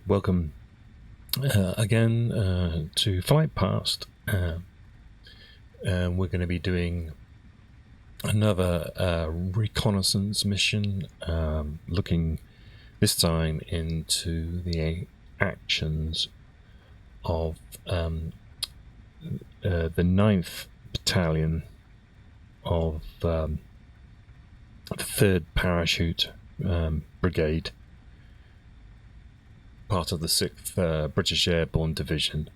Welcome again to Flight Past. We're going to be doing another reconnaissance mission, looking this time into the actions of the 9th Battalion of the 3rd Parachute Brigade, part of the 6th British Airborne Division,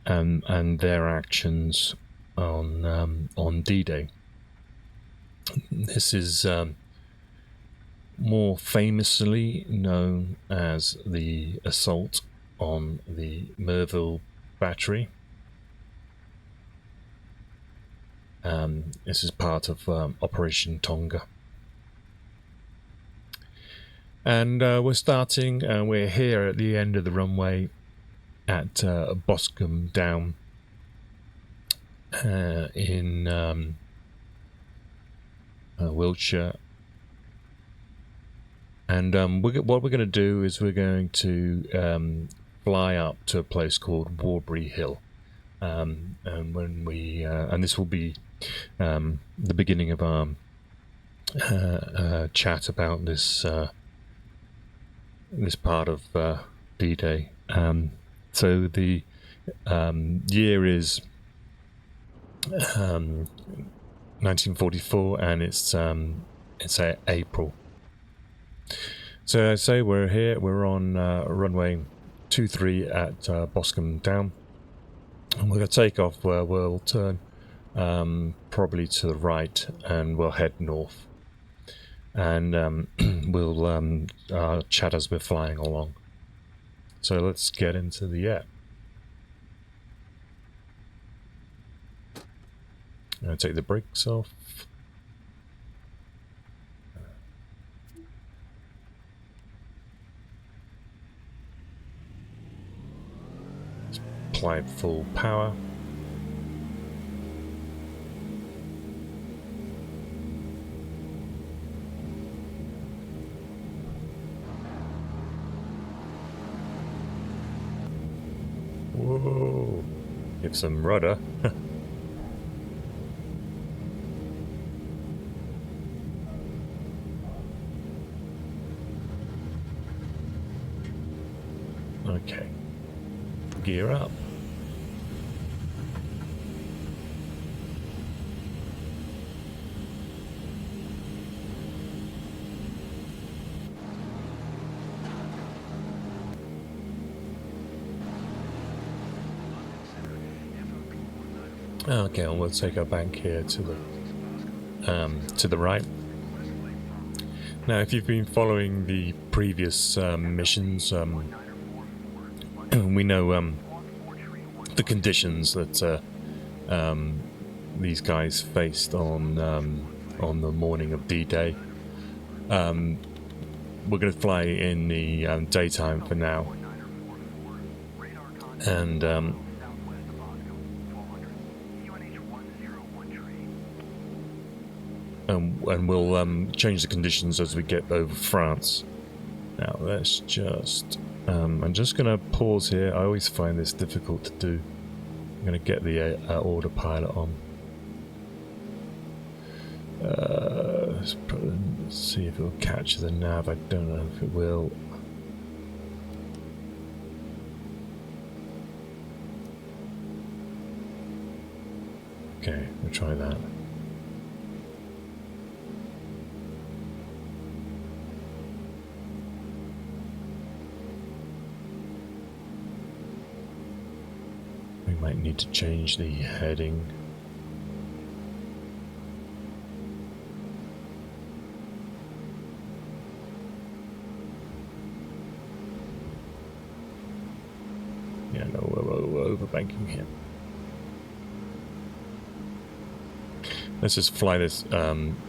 and their actions on D-Day. This is more famously known as the assault on the Merville Battery. This is part of Operation Tonga. And we're starting, we're here at the end of the runway at Boscombe Down in Wiltshire. And what we're going to do is we're going to fly up to a place called Warbury Hill. And when we and this will be the beginning of our chat about this this part of D-Day. So the year is 1944, and it's April. So I say we're here. We're on runway 23 at Boscombe Down, and we're going to take off. We'll turn probably to the right, and we'll head north. And we'll chat as we're flying along. So let's get into the air. I'm going to take the brakes off. Apply full power. Whoa, give some rudder. Okay, gear up. Okay, and we'll take our bank here to the right. Now, if you've been following the previous missions, we know the conditions that these guys faced on the morning of D-Day. We're going to fly in the daytime for now, and we'll change the conditions as we get over France. Now let's just I'm just going to pause here. I always find this difficult to do. I'm going to get the autopilot on. Let's see if it'll catch the nav. I don't know if it will. Okay, we'll try that. We might need to change the heading. Yeah, no, we're overbanking here. Let's just fly this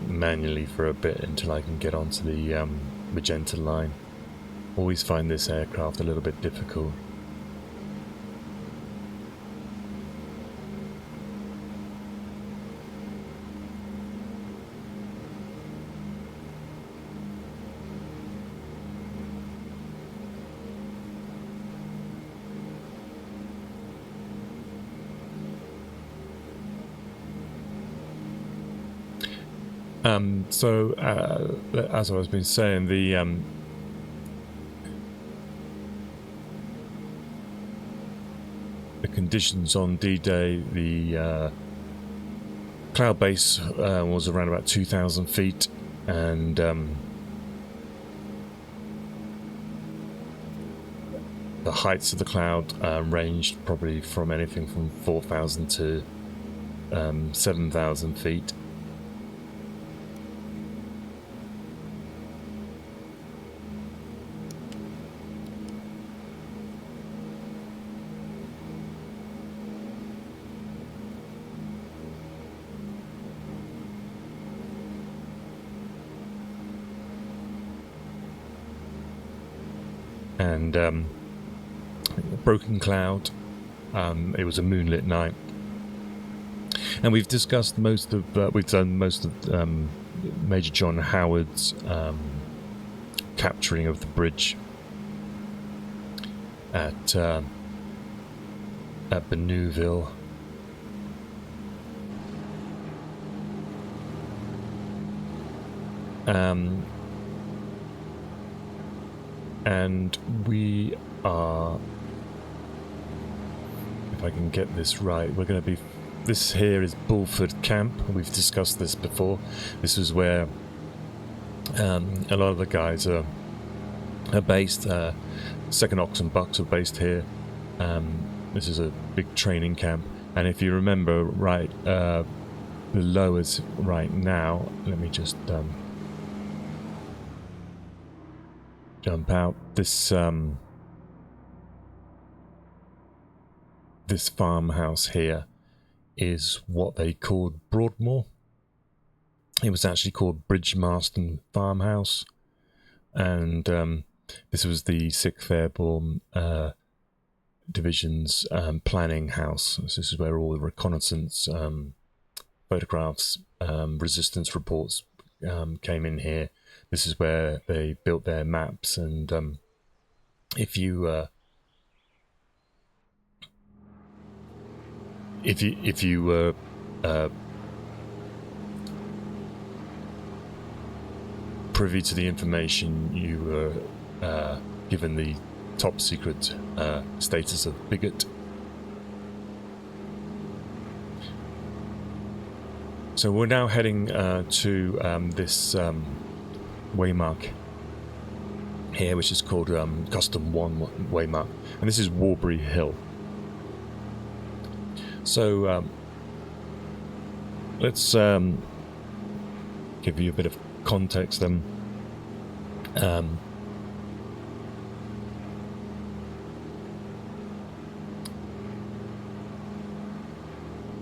manually for a bit until I can get onto the magenta line. Always find this aircraft a little bit difficult. As I was been saying, the conditions on D-Day, the cloud base was around about 2,000 feet, and the heights of the cloud ranged probably from anything from 4,000 to 7,000 feet. And broken cloud. It was a moonlit night, and we've discussed most of Major John Howard's capturing of the bridge at Benouville. And we are, if I can get this right, we're going to be, this here is Bulford Camp. We've discussed this before. This is where a lot of the guys are based. 2nd Ox and Bucks are based here. This is a big training camp. And if you remember right, below us right now, let me just jump out. This farmhouse here is what they called Broadmoor. It was actually called Bridge Marston Farmhouse, and this was the 6th Airborne Division's planning house. This is where all the reconnaissance photographs, resistance reports came in here. This is where they built their maps, and if you were privy to the information, you were given the top secret status of bigot. So we're now heading to this waymark here, which is called Custom 1 waymark, and this is Warbury Hill. So let's give you a bit of context then.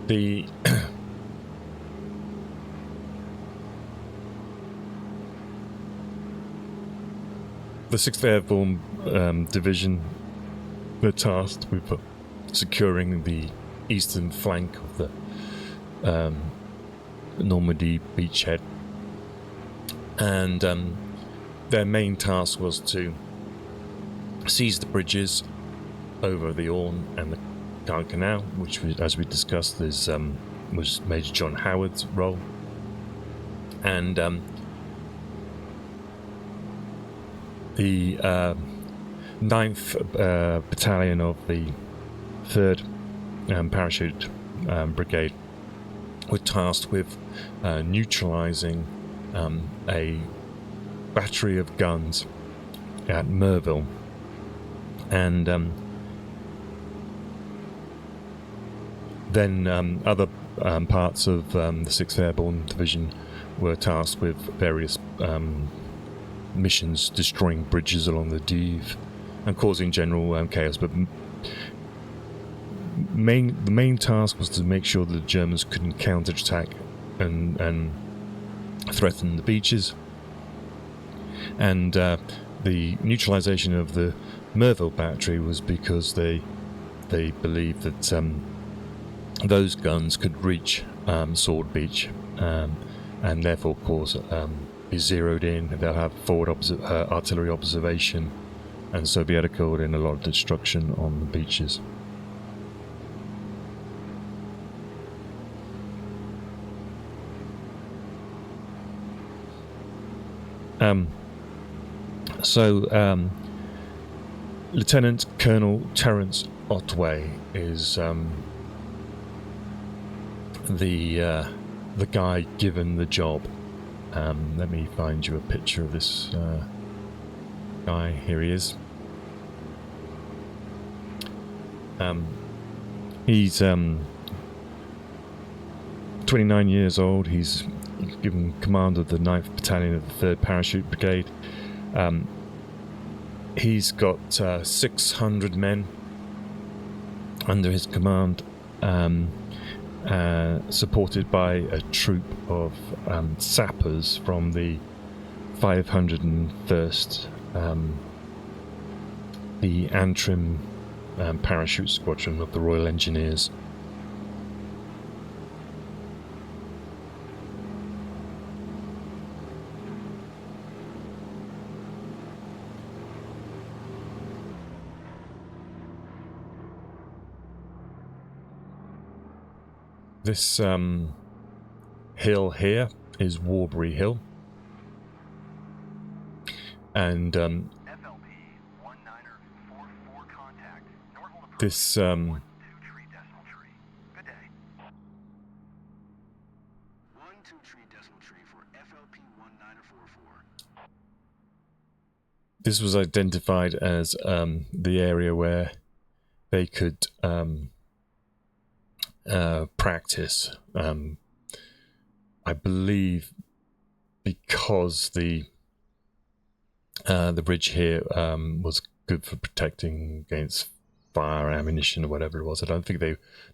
The the 6th Airborne Division were tasked with securing the eastern flank of the Normandy beachhead, and their main task was to seize the bridges over the Orne and the Caen Canal, which, as we discussed, was Major John Howard's role. And the 9th Battalion of the 3rd Parachute Brigade were tasked with neutralising a battery of guns at Merville, and then other parts of the 6th Airborne Division were tasked with various missions, destroying bridges along the Dives and causing general chaos. But the main task was to make sure that the Germans couldn't counterattack and threaten the beaches. And the neutralisation of the Merville Battery was because they believed that those guns could reach Sword Beach and therefore cause be zeroed in. They'll have forward artillery observation, and so be able to cause in a lot of destruction on the beaches. Lt Col Terence Otway is the guy given the job. Let me find you a picture of this guy. Here he is. He's 29 years old. He's given command of the 9th Battalion of the 3rd Parachute Brigade. He's got 600 men under his command, supported by a troop of sappers from the 501st, the Antrim Parachute Squadron of the Royal Engineers. This hill here is Warbury Hill, and this this was identified as the area where they could practice. I believe because the bridge here was good for protecting against fire, ammunition, or whatever it was. I don't think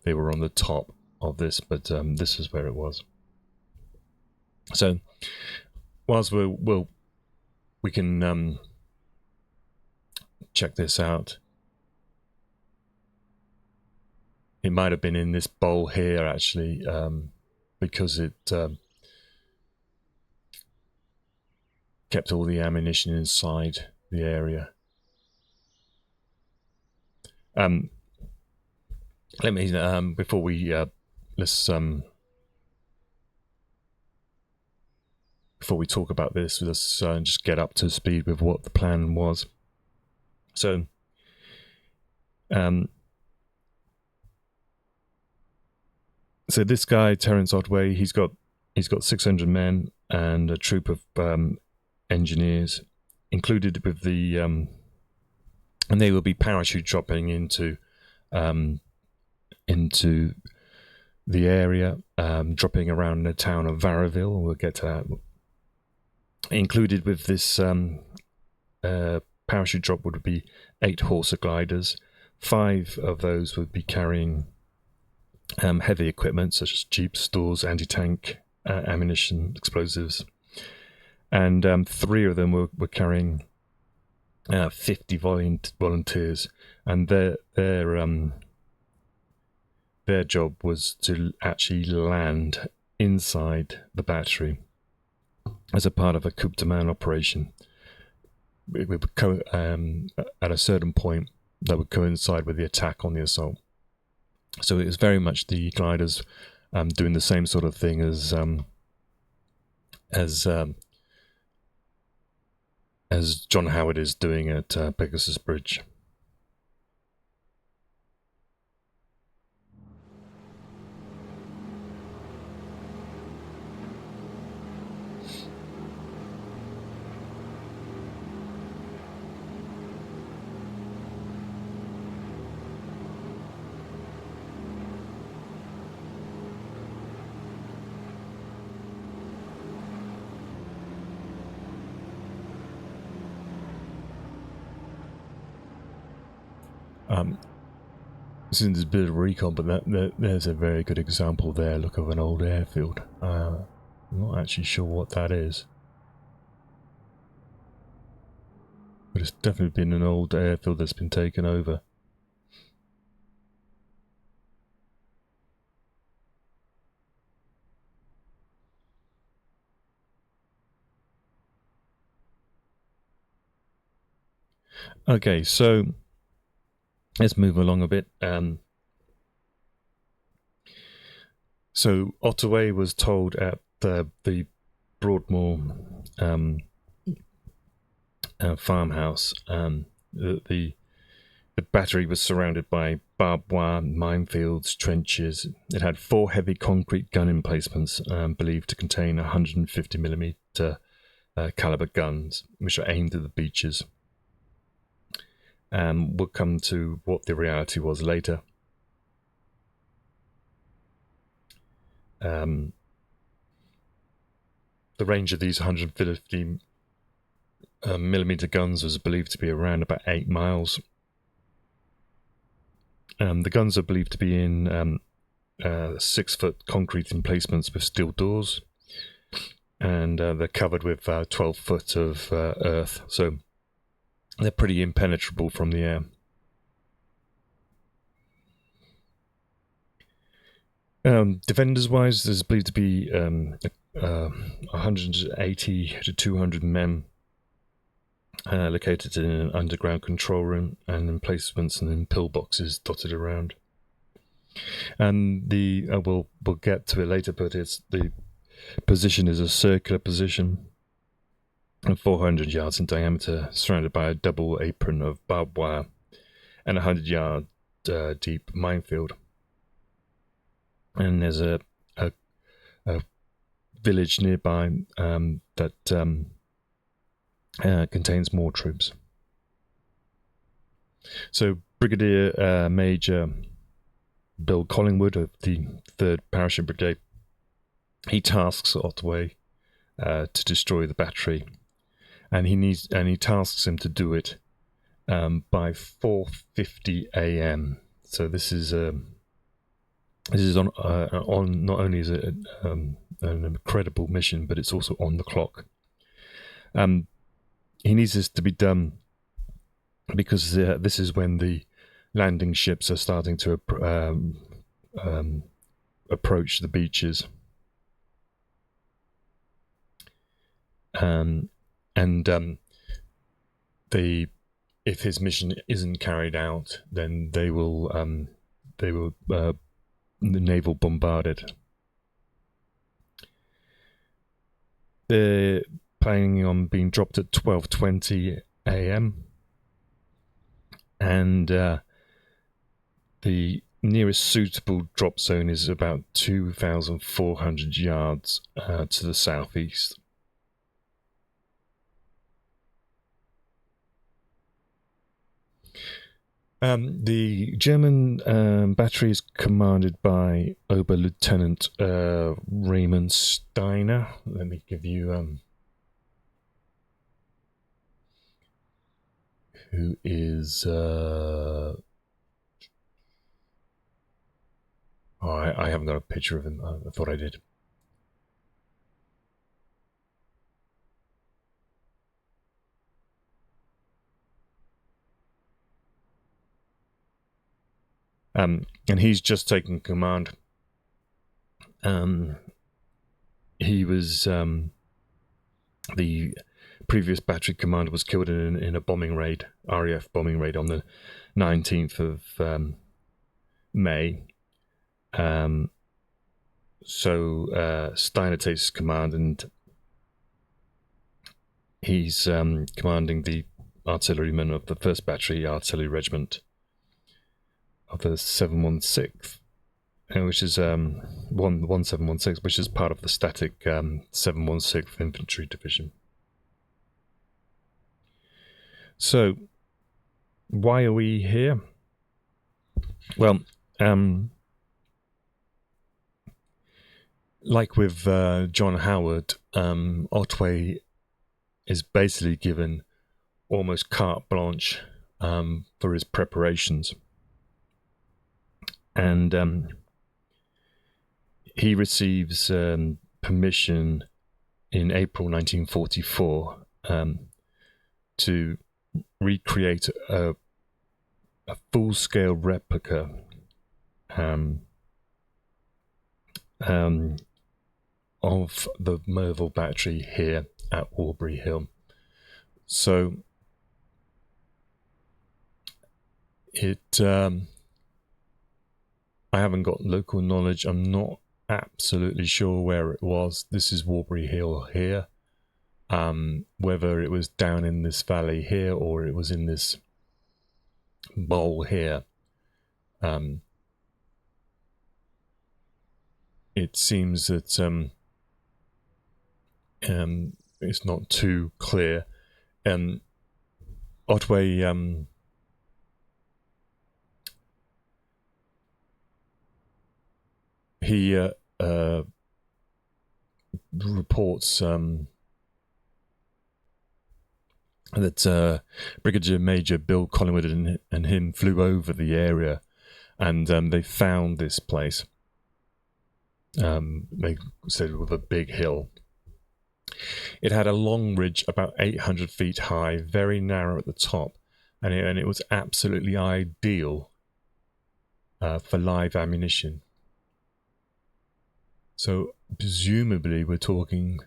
they were on the top of this, but this is where it was. So, whilst we can check this out. It might have been in this bowl here, actually, because it kept all the ammunition inside the area. Let me before we before we talk about this, let's just get up to speed with what the plan was. So, so this guy Terence Otway, he's got 600 men and a troop of engineers, included with the and they will be parachute dropping into the area, dropping around the town of Merville. We'll get to that. Included with this parachute drop would be 8 Horsa gliders. 5 of those would be carrying heavy equipment such as jeeps, stores, anti-tank, ammunition, explosives, and 3 of them were carrying 50 volunteers, and their job was to actually land inside the battery as a part of a coup de main operation. It would at a certain point that would coincide with the attack on the assault. So it was very much the gliders doing the same sort of thing as John Howard is doing at Pegasus Bridge. This is a bit of recon, but there's a very good example there. Look, of an old airfield. I'm not actually sure what that is, but it's definitely been an old airfield that's been taken over. Okay, so let's move along a bit. So Otway was told at the Broadmoor farmhouse. The battery was surrounded by barbed wire, minefields, trenches. It had 4 heavy concrete gun emplacements believed to contain 150mm caliber guns, which are aimed at the beaches. We'll come to what the reality was later. The range of these 150 millimeter guns was believed to be around about 8 miles. The guns are believed to be in 6-foot concrete emplacements with steel doors, and they're covered with 12 foot of earth, so they're pretty impenetrable from the air. Defenders-wise, there's believed to be 180 to 200 men located in an underground control room and emplacements and in pillboxes dotted around. And we'll get to it later, but the position is a circular position, 400 yards in diameter, surrounded by a double apron of barbed wire and a 100-yard deep minefield. And there's a village nearby that contains more troops. So Brigadier Major Bill Collingwood of the 3rd Parachute Brigade, he tasks Otway to destroy the battery, and he tasks him to do it by 4:50 a.m. So this is on not only is it an incredible mission, but it's also on the clock. He needs this to be done because this is when the landing ships are starting to approach the beaches. If his mission isn't carried out, then they will the naval bombard it. They're planning on being dropped at 12:20 a.m. and the nearest suitable drop zone is about 2,400 yards to the southeast. The German battery is commanded by Oberlieutenant Raymond Steiner. Let me give you who is I haven't got a picture of him. I thought I did. And he's just taken command. He was the previous battery commander was killed in a bombing raid, RAF bombing raid on the 19th of May. So Steiner takes command, and he's commanding the artillerymen of the 1st Battery Artillery Regiment of the 716th, which is 1716, which is part of the static 716th Infantry Division. So, why are we here? Well, like with John Howard, Otway is basically given almost carte blanche for his preparations. And he receives permission in April 1944 to recreate a full-scale replica of the Merville Battery here at Aubrey Hill. So I haven't got local knowledge. I'm not absolutely sure where it was. This is Aubrey Hill here. whether it was down in this valley here or it was in this bowl here. It seems that it's not too clear. Otway he reports that Brigadier Major Bill Collingwood and him flew over the area, and they found this place. They said with a big hill. It had a long ridge about 800 feet high, very narrow at the top, and it was absolutely ideal for live ammunition. So presumably we're talking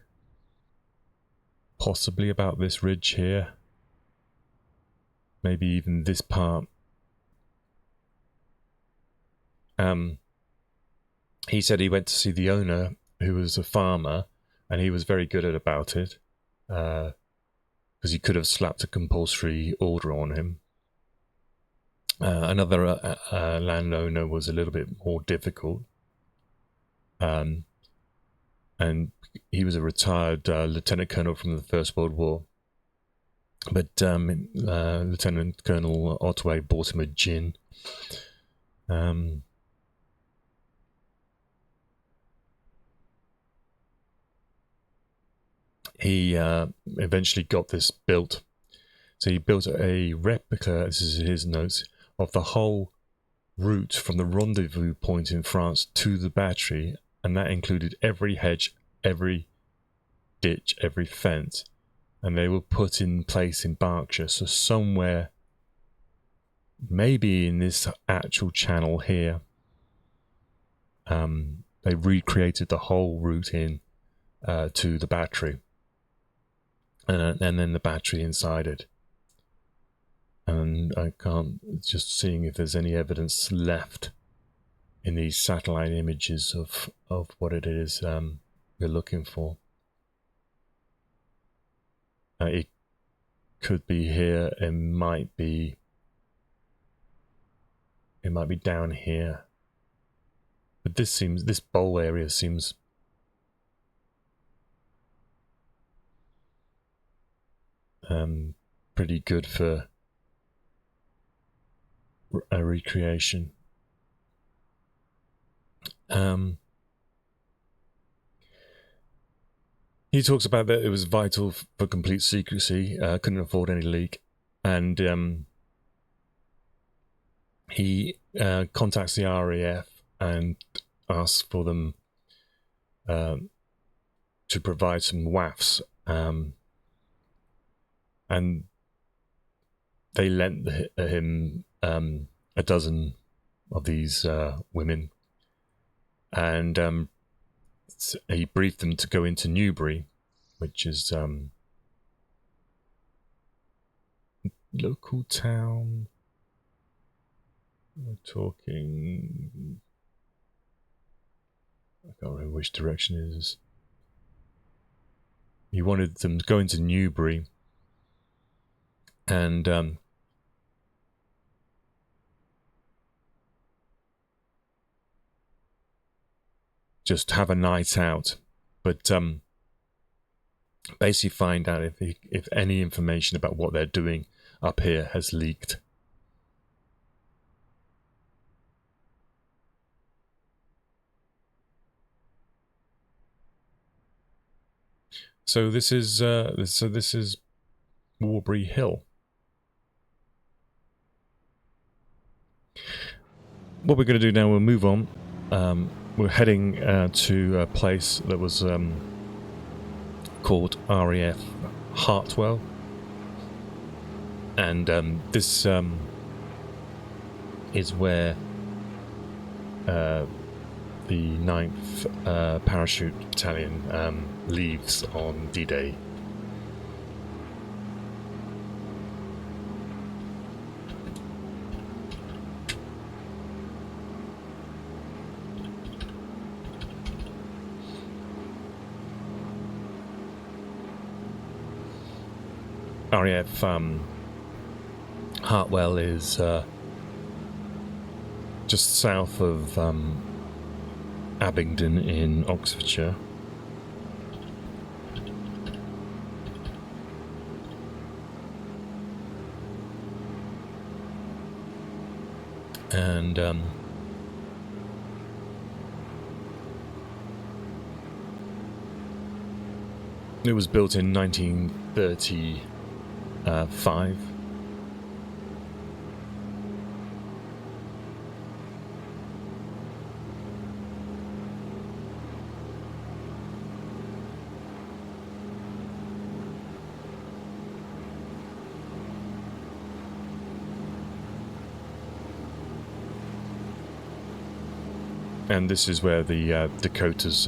possibly about this ridge here, maybe even this part. He said he went to see the owner, who was a farmer, and he was very good about it, because he could have slapped a compulsory order on him. Another landowner was a little bit more difficult, and he was a retired lieutenant colonel from the First World War. But Lieutenant Colonel Otway bought him a gin. He eventually got this built. So he built a replica, this is his notes, of the whole route from the rendezvous point in France to the battery, and that included every hedge, every ditch, every fence, and they were put in place in Berkshire. So somewhere, maybe in this actual channel here, they recreated the whole route in to the battery, and then the battery inside it. And I can't, just seeing if there's any evidence left in these satellite images of what it is we're looking for. It could be here. It might be down here. But this bowl area seems pretty good for a recreation. He talks about that it was vital for complete secrecy, couldn't afford any leak, and he contacts the RAF and asks for them to provide some WAFs, and they lent him a dozen of these women, and he briefed them to go into Newbury, which is local town. We're talking, I can't remember which direction it is. He wanted them to go into Newbury and just have a night out, but basically find out if any information about what they're doing up here has leaked. So this is Warbury Hill. What we're going to do now, we'll move on. We're heading to a place that was called RAF Hartwell, and this is where the 9th Parachute Battalion leaves on D-Day. RAF Hartwell is just south of Abingdon in Oxfordshire. And it was built in 1935. And this is where the Dakotas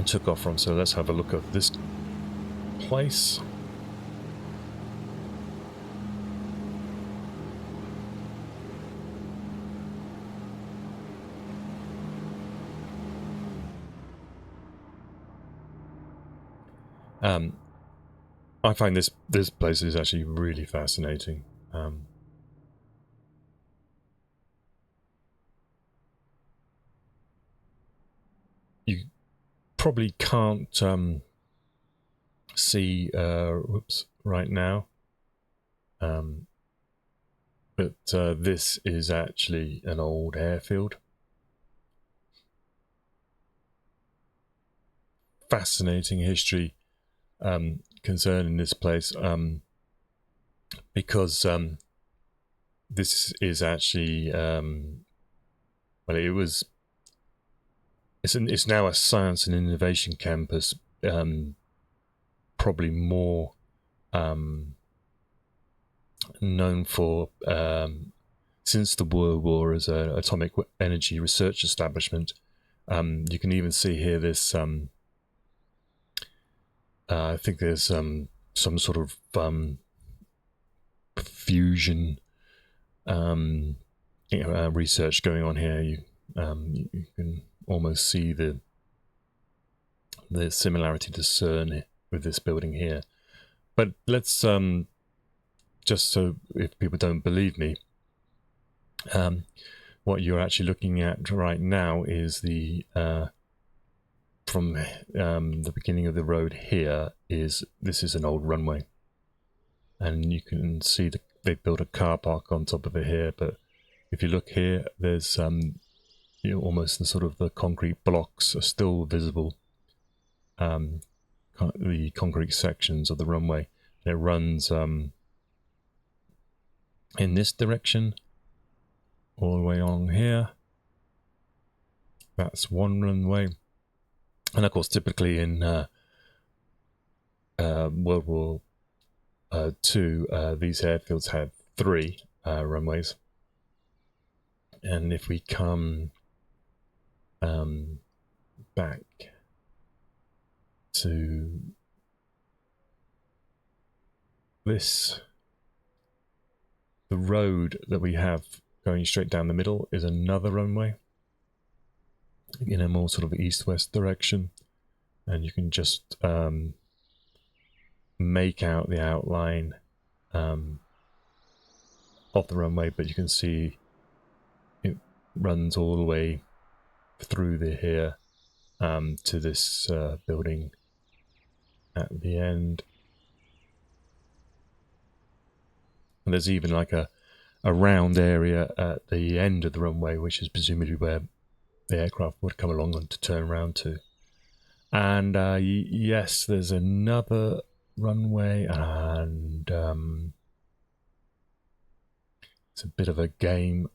took off from. So let's have a look at this place. I find this place is actually really fascinating. You probably can't see right now, but this is actually an old airfield. Fascinating history concerning this place, because this is actually well, it's now a science and innovation campus, probably more known for since the World War as an atomic energy research establishment. You can even see here this I think there's some sort of fusion research going on here. You can almost see the similarity to CERN with this building here. But let's just so if people don't believe me, what you're actually looking at right now is the from the beginning of the road here this is an old runway, and you can see they built a car park on top of it here. But if you look here, there's almost the sort of the concrete blocks are still visible, the concrete sections of the runway. And it runs in this direction all the way along here. That's one runway. And of course, typically in World War II, these airfields had 3 runways. And if we come back to this, the road that we have going straight down the middle is another runway in a more sort of east-west direction, and you can just make out the outline of the runway, but you can see it runs all the way through here to this building at the end. And there's even like a round area at the end of the runway, which is presumably where the aircraft would come along and to turn around to. And yes, there's another runway, and it's a bit of a game.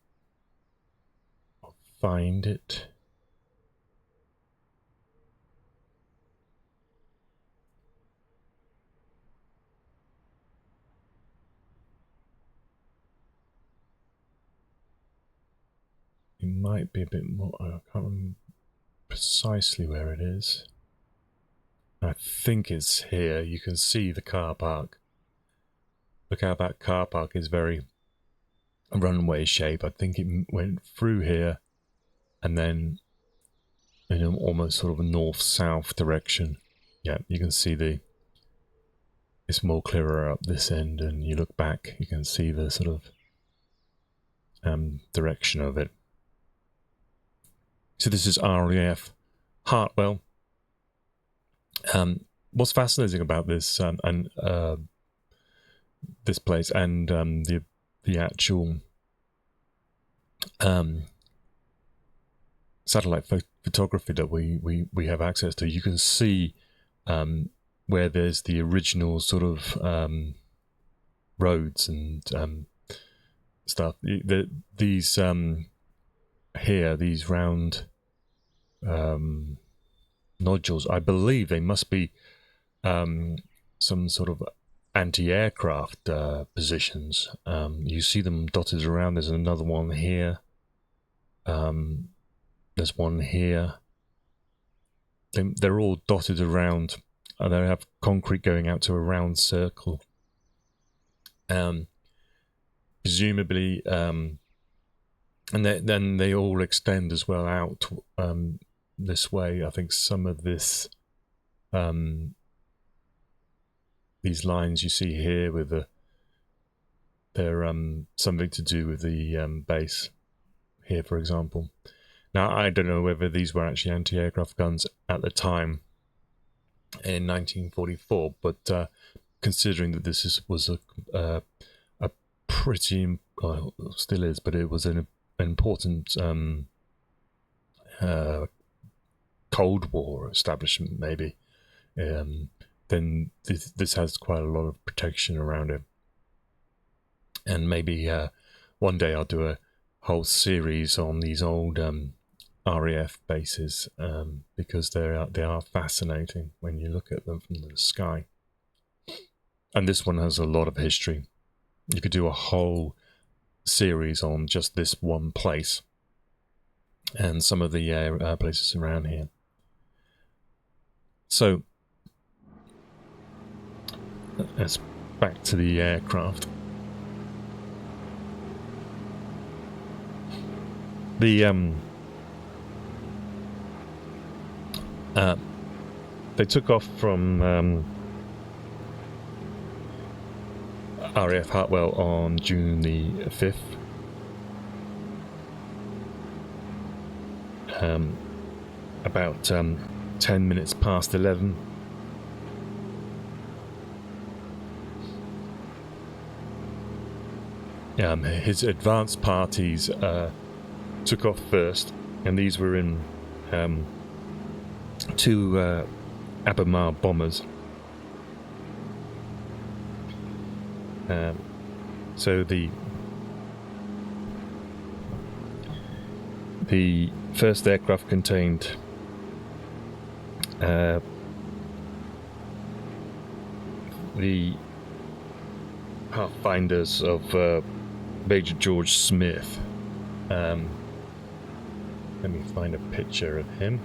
I'll find it. It might be a bit more, I can't remember precisely where it is. I think it's here. You can see the car park. Look how that car park is very runway shape. I think it went through here and then in an almost sort of a north-south direction. Yeah, you can see it's more clearer up this end, and you look back, you can see the sort of direction of it. So this is RAF Hartwell. What's fascinating about this and this place and the actual satellite photography that we have access to, you can see where there's the original sort of roads and stuff. These here, these round nodules, I believe they must be some sort of anti-aircraft positions. You see them dotted around. There's another one here. There's one here. They're all dotted around. They have concrete going out to a round circle. Presumably, and then they all extend as well out this way. I think some of this, these lines you see here with they're something to do with the base here, for example. Now, I don't know whether these were actually anti-aircraft guns at the time in 1944, but considering that this was a pretty, well, still is, but it was an important Cold War establishment, maybe, then this has quite a lot of protection around it. And maybe one day I'll do a whole series on these old RAF bases, because they are fascinating when you look at them from the sky. And this one has a lot of history. You could do a whole series on just this one place and some of the places around here. So let's back to the aircraft. The they took off from RAF Hartwell on June the 5th. About 10 minutes past 11. His advance parties took off first, and these were in two Albemarle bombers. So the first aircraft contained the Pathfinders of Major George Smith. Let me find a picture of him.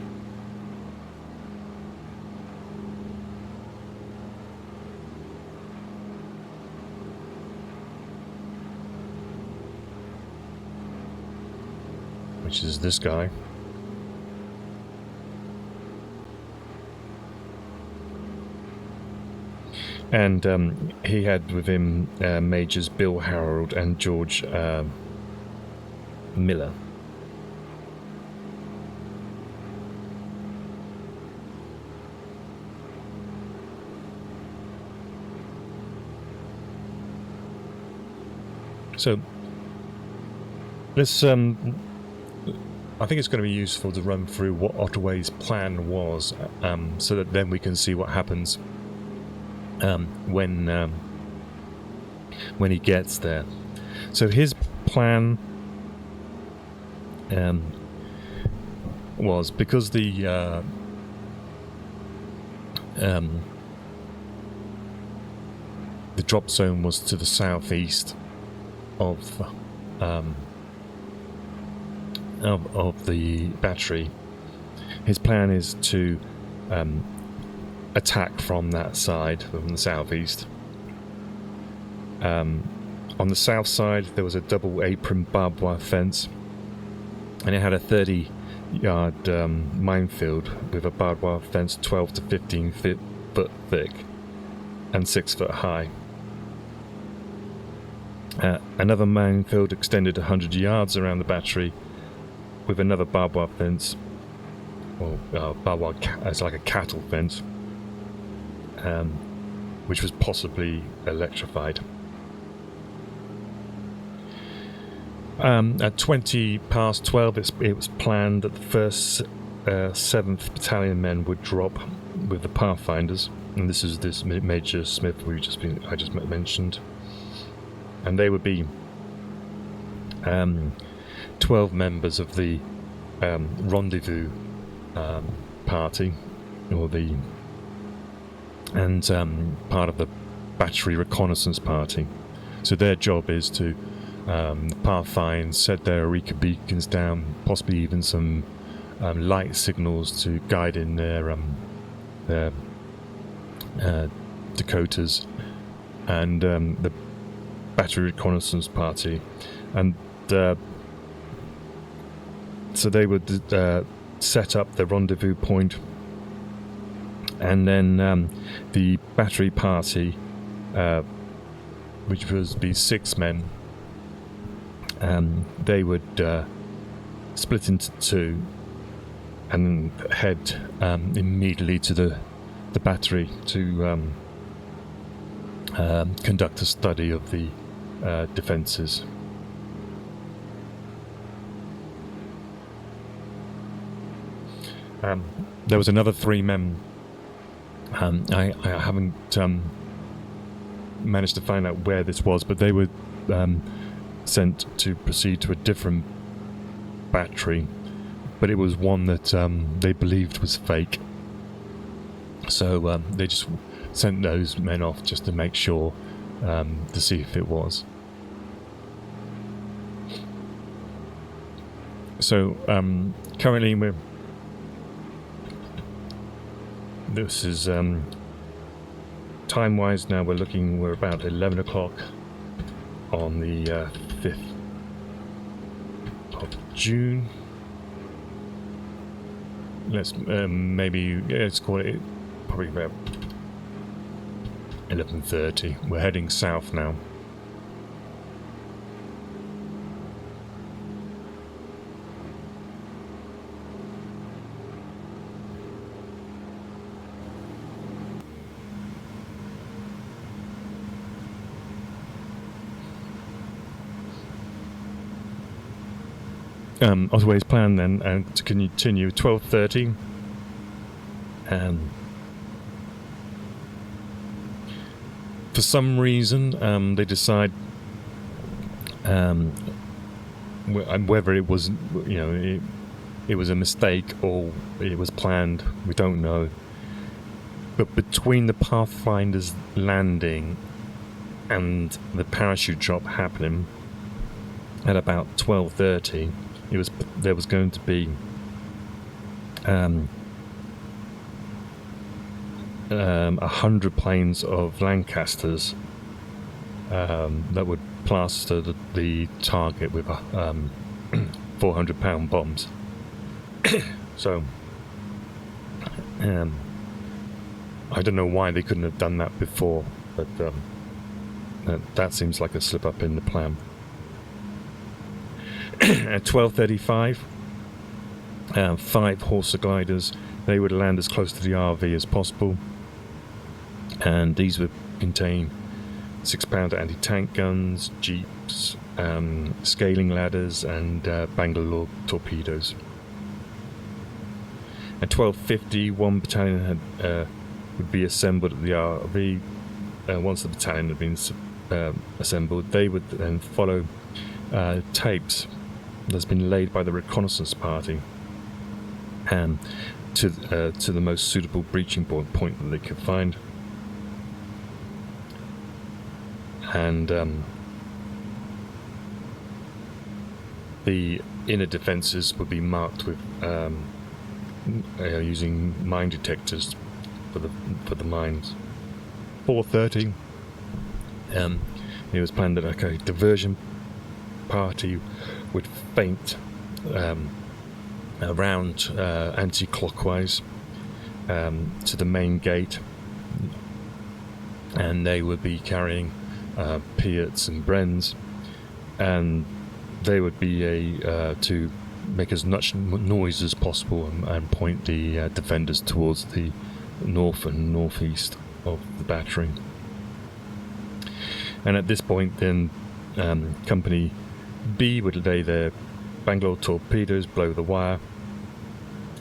Which is this guy. And he had with him Majors Bill Harold and George Miller. So let's I think it's going to be useful to run through what Otway's plan was, so that then we can see what happens when he gets there. So his plan was, because the drop zone was to the southeast of the battery, his plan is to attack from that side, from the southeast. On the south side, there was a double apron barbed wire fence, and it had a 30-yard minefield with a barbed wire fence 12 to 15 foot thick. and 6 foot high. Another minefield extended 100 yards around the battery with another barbed wire fence, or barbed wire it's like a cattle fence, which was possibly electrified. At 20 past 12, it was planned that the first 7th Battalion men would drop with the Pathfinders, and this is this Major Smith I just mentioned, and they would be 12 members of the rendezvous party, and part of the battery reconnaissance party. So their job is to pathfind, set their Eureka beacons down, possibly even some light signals to guide in their Dakotas, and the battery reconnaissance party, and so they would set up the rendezvous point, and then the battery party, which would be 6 men, they would split into 2 and head immediately to the battery to conduct a study of the defences. There was another 3 men. I haven't managed to find out where this was, but they were sent to proceed to a different battery, but it was one that they believed was fake. So they just sent those men off just to make sure, to see if it was. So currently this is time-wise now. We're about 11 o'clock on the 5th of June. Let's let's call it probably about 11:30. We're heading south now. Otway's plan then, and to continue 12:30. For some reason, they decide, whether it was, it was a mistake or it was planned, we don't know. But between the Pathfinder's landing and the parachute drop happening at about 12:30, there was going to be 100 planes of Lancasters that would plaster the target with 400-pound bombs. So I don't know why they couldn't have done that before, but that seems like a slip up in the plan. At 12:35, 5 Horsa gliders, they would land as close to the RV as possible, and these would contain 6-pounder anti-tank guns, jeeps, scaling ladders, and Bangalore torpedoes. At 12:50, 1 battalion would be assembled at the RV. Once the battalion had been assembled, they would then follow tapes that's been laid by the reconnaissance party to the most suitable breaching point that they could find, and the inner defences would be marked with using mine detectors for the mines. 4:30, it was planned that a diversion party would feint around anti-clockwise to the main gate, and they would be carrying Piats and Brens, and they would be to make as much noise as possible and point the defenders towards the north and northeast of the battery. And at this point then Company B would lay their Bangalore torpedoes below the wire,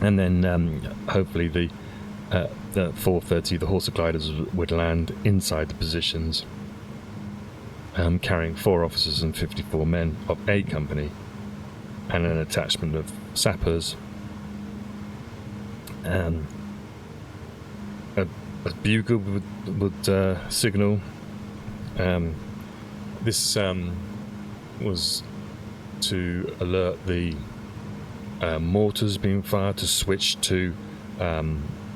and then hopefully the 430, the Horsa gliders, would land inside the positions, carrying 4 officers and 54 men of A Company, and an attachment of sappers. A bugle would signal. This was to alert the mortars being fired to switch to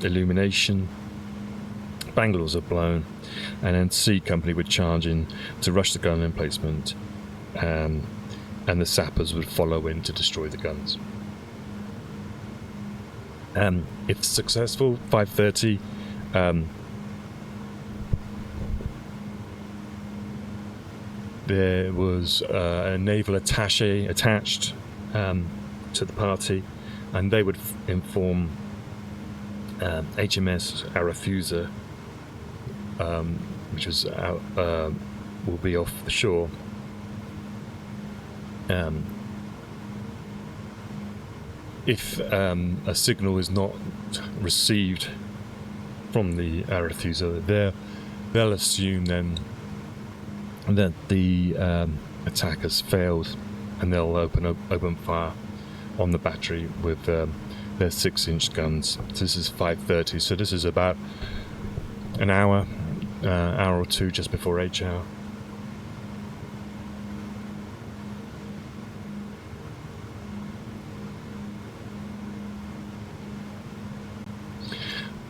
illumination. Bangalows are blown, and then C Company would charge in to rush the gun emplacement, and the sappers would follow in to destroy the guns. If successful, 5:30, there was a naval attaché attached to the party, and they would inform HMS Arethusa, which was will be off the shore. If a signal is not received from the Arethusa, they'll assume then that the attack has failed, and they'll open fire on the battery with their 6-inch guns. So this is 5:30, so this is about an hour or two just before H hour.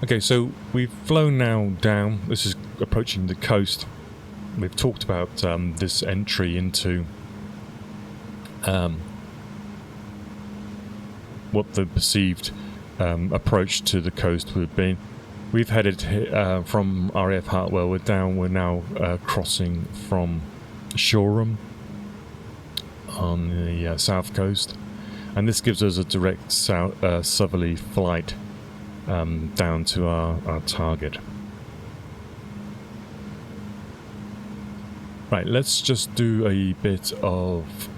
Okay, so we've flown now down. This is approaching the coast. We've talked about this entry into what the perceived approach to the coast would be. We've headed from RAF Hartwell. We're now crossing from Shoreham on the south coast, and this gives us a direct southerly flight down to our target. Right, let's just do a bit of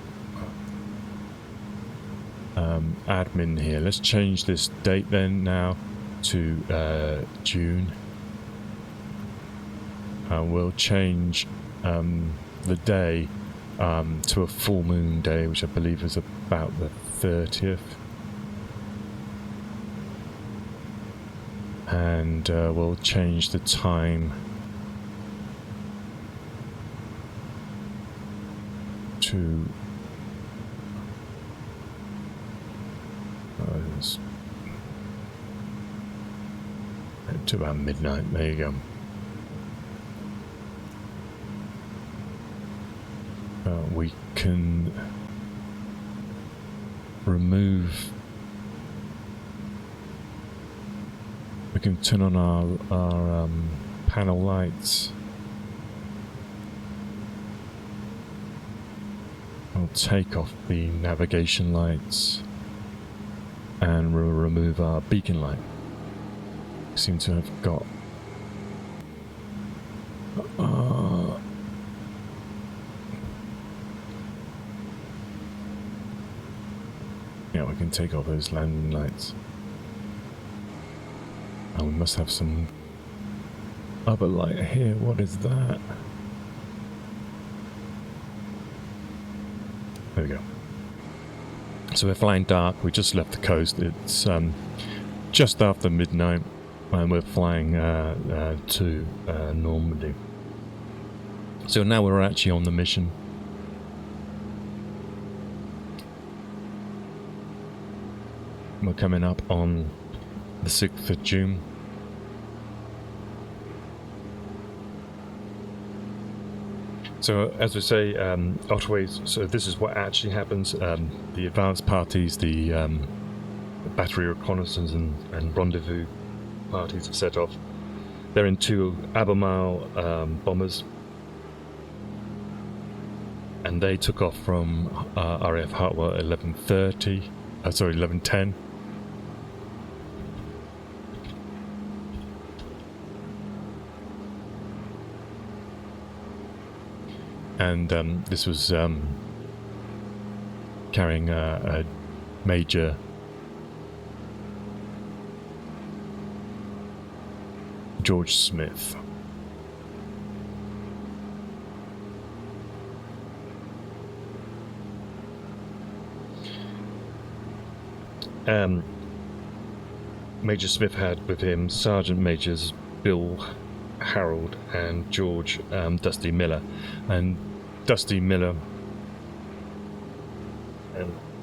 admin here. Let's change this date then now to June. We'll change the day to a full moon day, which I believe is about the 30th. And we'll change the time to about midnight. There you go. We can remove. We can turn on our panel lights. I'll take off the navigation lights, and we'll remove our beacon light. We seem to have got yeah, we can take off those landing lights. And we must have some other light here. What is that? There we go. So we're flying dark. We just left the coast. It's just after midnight, and we're flying to Normandy. So now we're actually on the mission. We're coming up on the 6th of June. So, as we say, Otway, so this is what actually happens. The advance parties, the battery reconnaissance and rendezvous parties have set off. They're in two Albemarle bombers, and they took off from RAF Hartwell at 11:10. And this was carrying a Major George Smith. Major Smith had with him Sergeant Majors Bill Harold and George Dusty Miller. And Dusty Miller,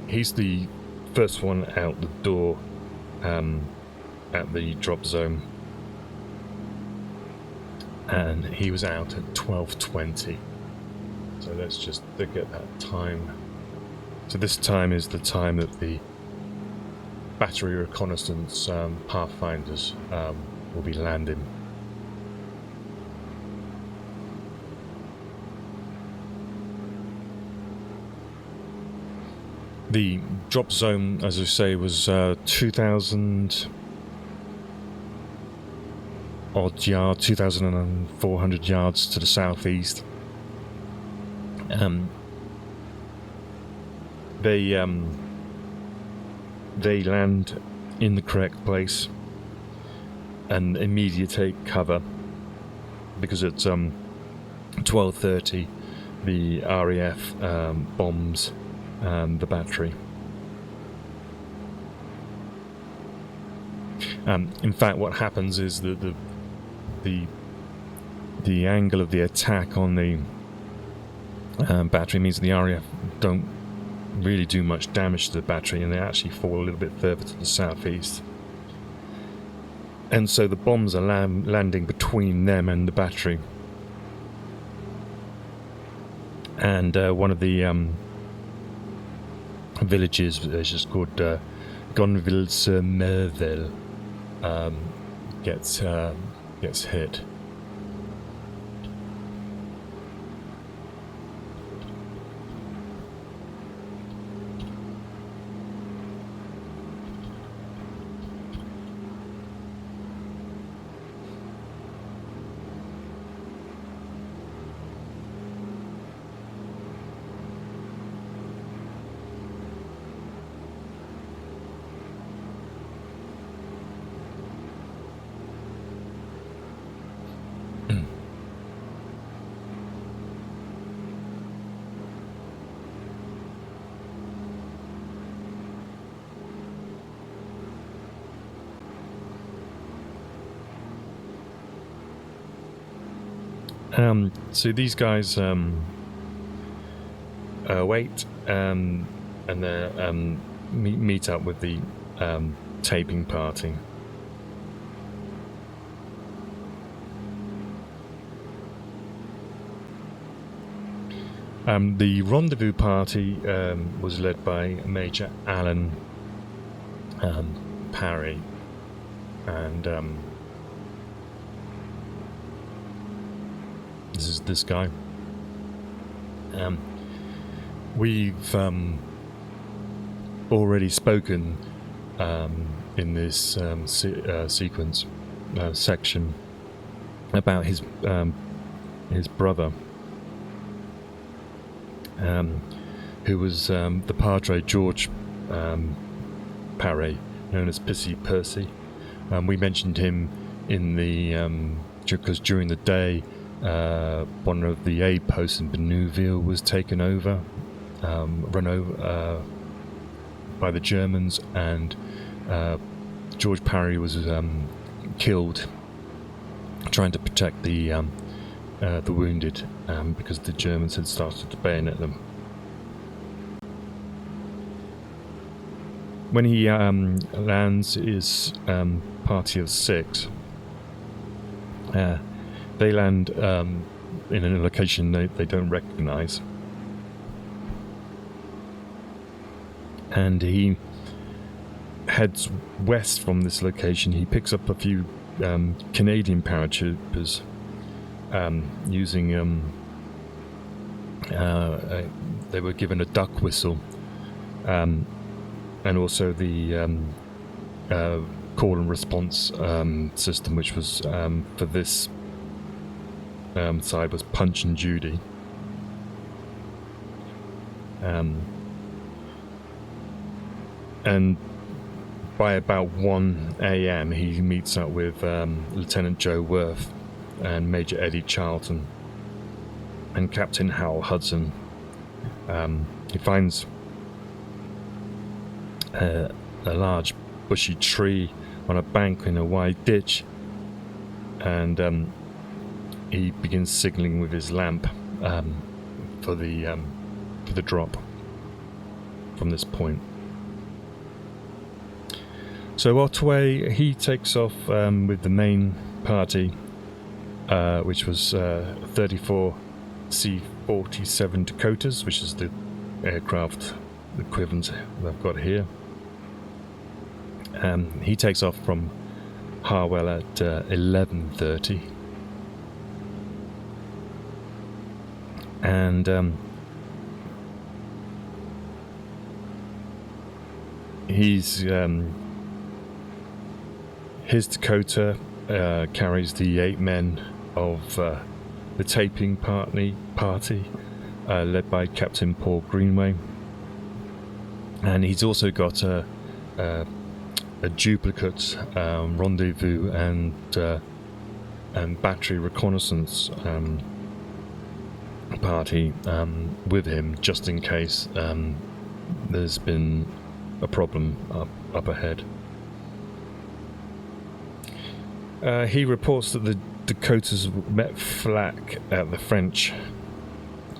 he's the first one out the door at the drop zone, and he was out at 12:20. So let's just get that time. So this time is the time that the battery reconnaissance pathfinders will be landing. The drop zone, as I say, was 2,000 odd yards, 2,400 yards to the southeast. They land in the correct place and immediately take cover, because at 12:30 the RAF bombs the battery. In fact, what happens is that the angle of the attack on the battery means the RAF don't really do much damage to the battery, and they actually fall a little bit further to the southeast. And so the bombs are landing between them and the battery. And one of the villages, it's just called Gonville-sur-Merville, gets hit. So these guys wait and they meet up with the taping party. The rendezvous party was led by Major Alan Parry, and this is this guy. We've already spoken in this sequence section about his brother, who was the Padre George Parry, known as Pissy Percy. We mentioned him in the because during the day one of the aid posts in Benuville was taken over, run over by the Germans, and George Parry was killed trying to protect the wounded, because the Germans had started to bayonet them. When he lands his party of 6, they land in a location they don't recognize, and he heads west from this location. He picks up a few Canadian paratroopers using they were given a duck whistle, and also the call and response system, which was for this side was Punch and Judy. And by about 1 a.m. he meets up with Lieutenant Joe Worth and Major Eddie Charlton and Captain Hal Hudson. He finds a large bushy tree on a bank in a wide ditch, and he begins signalling with his lamp for the drop from this point. So Otway, he takes off with the main party, which was 34 C47 Dakotas, which is the aircraft equivalent that I've got here. He takes off from Harwell at 11:30, and he's his Dakota carries the 8 men of the taping party led by Captain Paul Greenway, and he's also got a duplicate rendezvous and battery reconnaissance party with him, just in case there's been a problem up ahead. He reports that the Dakotas met flak at the French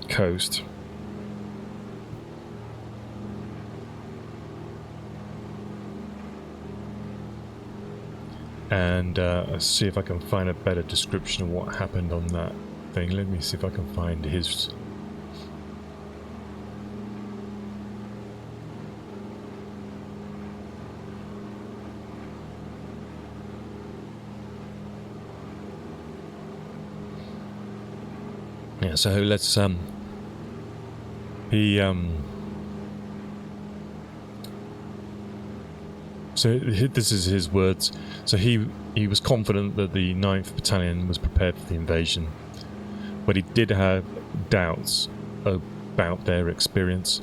coast. And let's see if I can find a better description of what happened on that thing. Let me see if I can find his. Yeah, so let's so this is his words. So he was confident that the 9th Battalion was prepared for the invasion, but he did have doubts about their experience,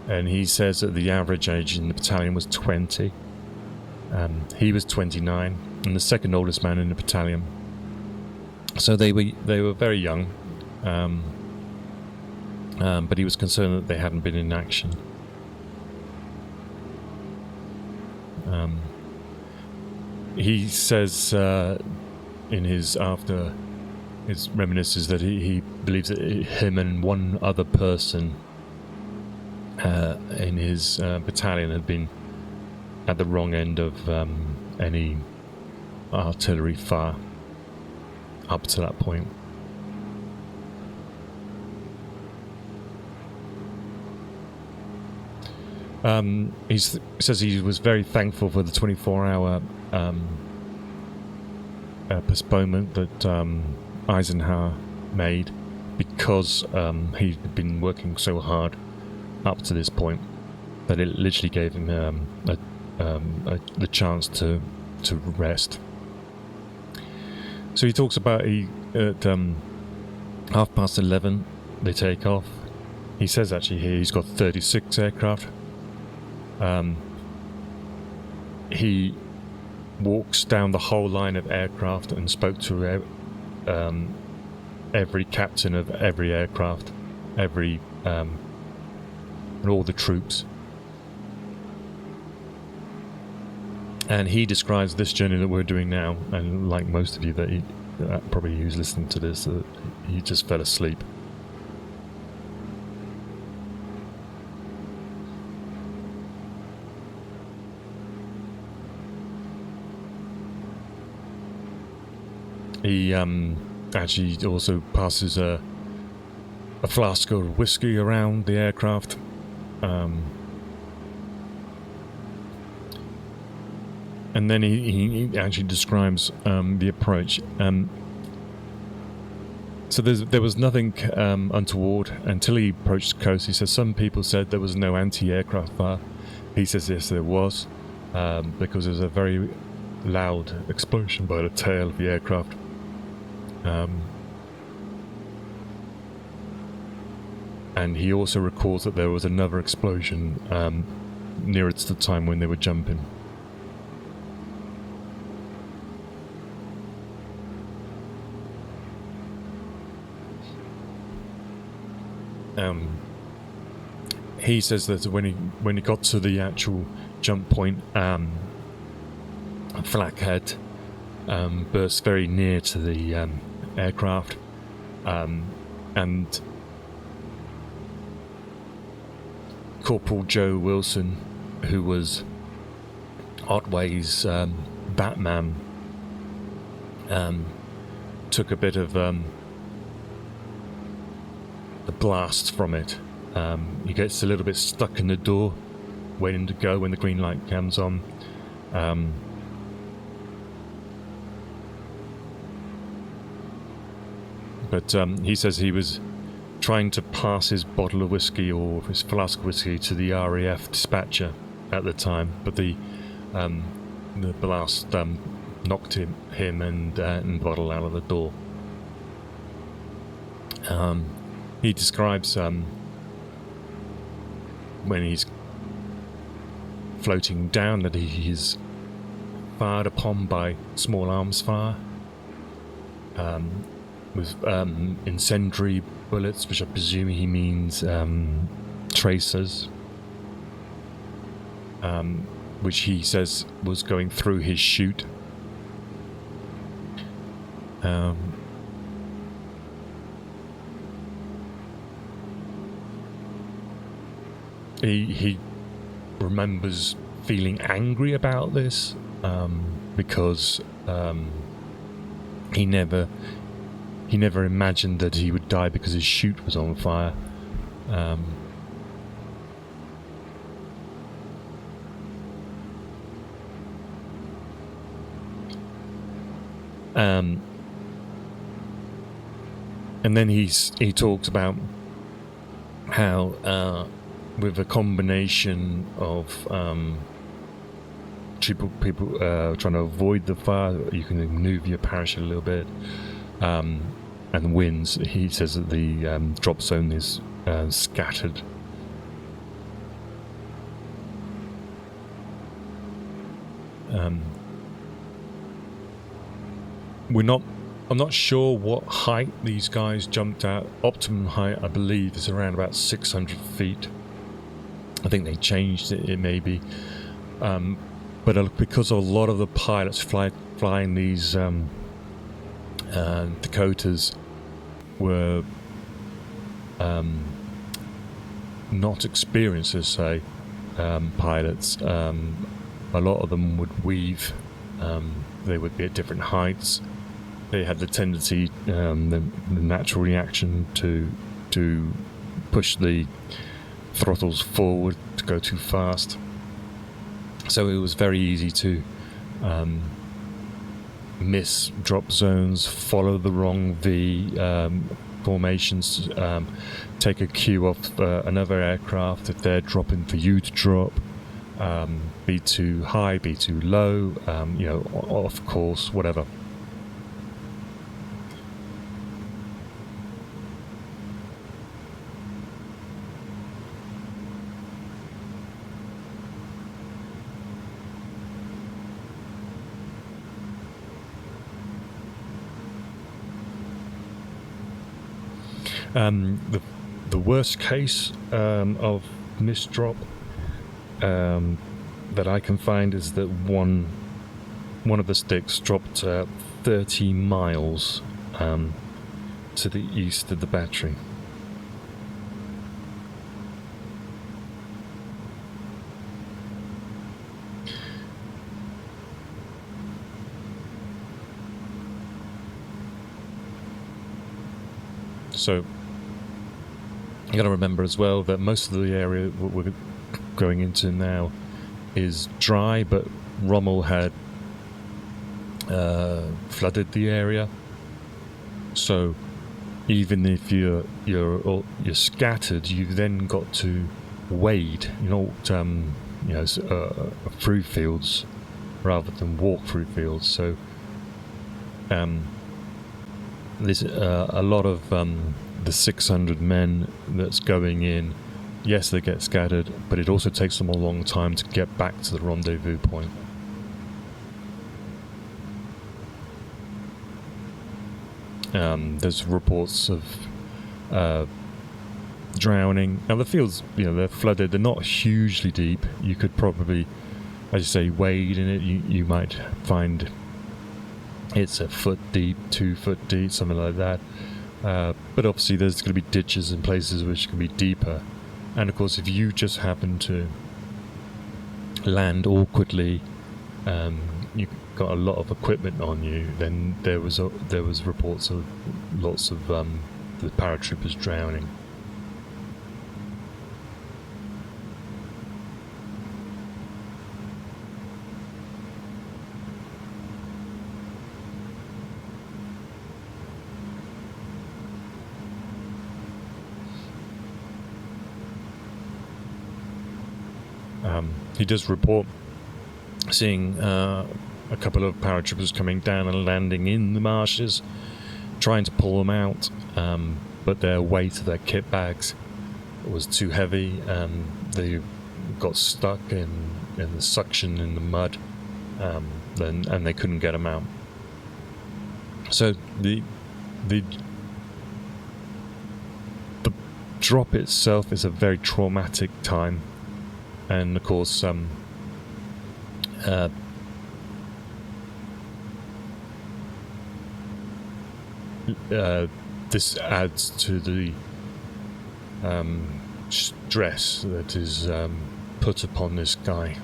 and he says that the average age in the battalion was 20. He was 29, and the second oldest man in the battalion. So they were very young, but he was concerned that they hadn't been in action. He says in his reminiscences that he believes that him and one other person in his battalion had been at the wrong end of any artillery fire up to that point. He says he was very thankful for the 24-hour postponement that Eisenhower made, because he'd been working so hard up to this point that it literally gave him the chance to rest. So he talks about at 11:30 they take off. He says actually here he's got 36 aircraft. He walks down the whole line of aircraft and spoke to every captain of every aircraft, and all the troops. And he describes this journey that we're doing now, and like most of you that probably who's listening to this, he just fell asleep. He actually also passes a flask of whiskey around the aircraft. And then he actually describes the approach. So there was nothing untoward until he approached the coast. He says some people said there was no anti-aircraft fire. He says yes, there was, because there was a very loud explosion by the tail of the aircraft. And he also recalls that there was another explosion nearer to the time when they were jumping. He says that when he got to the actual jump point, flak head burst very near to the aircraft, and Corporal Joe Wilson, who was Otway's Batman, took a bit of the blast from it. He gets a little bit stuck in the door, waiting to go when the green light comes on. But he says he was trying to pass his bottle of whiskey or his flask of whiskey to the RAF dispatcher at the time, but the blast knocked him and the bottle out of the door. He describes when he's floating down that he is fired upon by small arms fire with incendiary bullets, which I presume he means tracers, which he says was going through his chute. He remembers feeling angry about this because he never imagined that he would die because his chute was on fire. And then he talks about how with a combination of people trying to avoid the fire, you can maneuver your parachute a little bit, and winds. He says that the drop zone is scattered. I'm not sure what height these guys jumped at. Optimum height, I believe, is around about 600 feet. I think they changed it maybe. But because a lot of the pilots flying these Dakotas were not experienced as, say, pilots, a lot of them would weave. They would be at different heights. They had the tendency, the natural reaction to push the throttles forward to go too fast. So it was very easy to miss drop zones, follow the wrong V formations, take a cue off another aircraft if they're dropping for you to drop, be too high, be too low, off course, whatever. The worst case of misdrop that I can find is that one of the sticks dropped 30 miles to the east of the battery. So you got to remember as well that most of the area we're going into now is dry, but Rommel had flooded the area. So even if you're scattered, you've then got to wade, through fields rather than walk through fields. So there's a lot of the 600 men that's going in. Yes, they get scattered, but it also takes them a long time to get back to the rendezvous point. There's reports of drowning. Now the fields, they're flooded. They're not hugely deep. You could probably, as you say, wade in it. You might find it's a foot deep, 2 foot deep, something like that. But obviously there's going to be ditches and places which can be deeper. And of course, if you just happen to land awkwardly, you've got a lot of equipment on you, then there was reports of lots of the paratroopers drowning. He does report seeing a couple of paratroopers coming down and landing in the marshes, trying to pull them out, but their weight of their kit bags was too heavy, and they got stuck in the suction in the mud, and they couldn't get them out. So the drop itself is a very traumatic time. And of course, this adds to the stress that is put upon this guy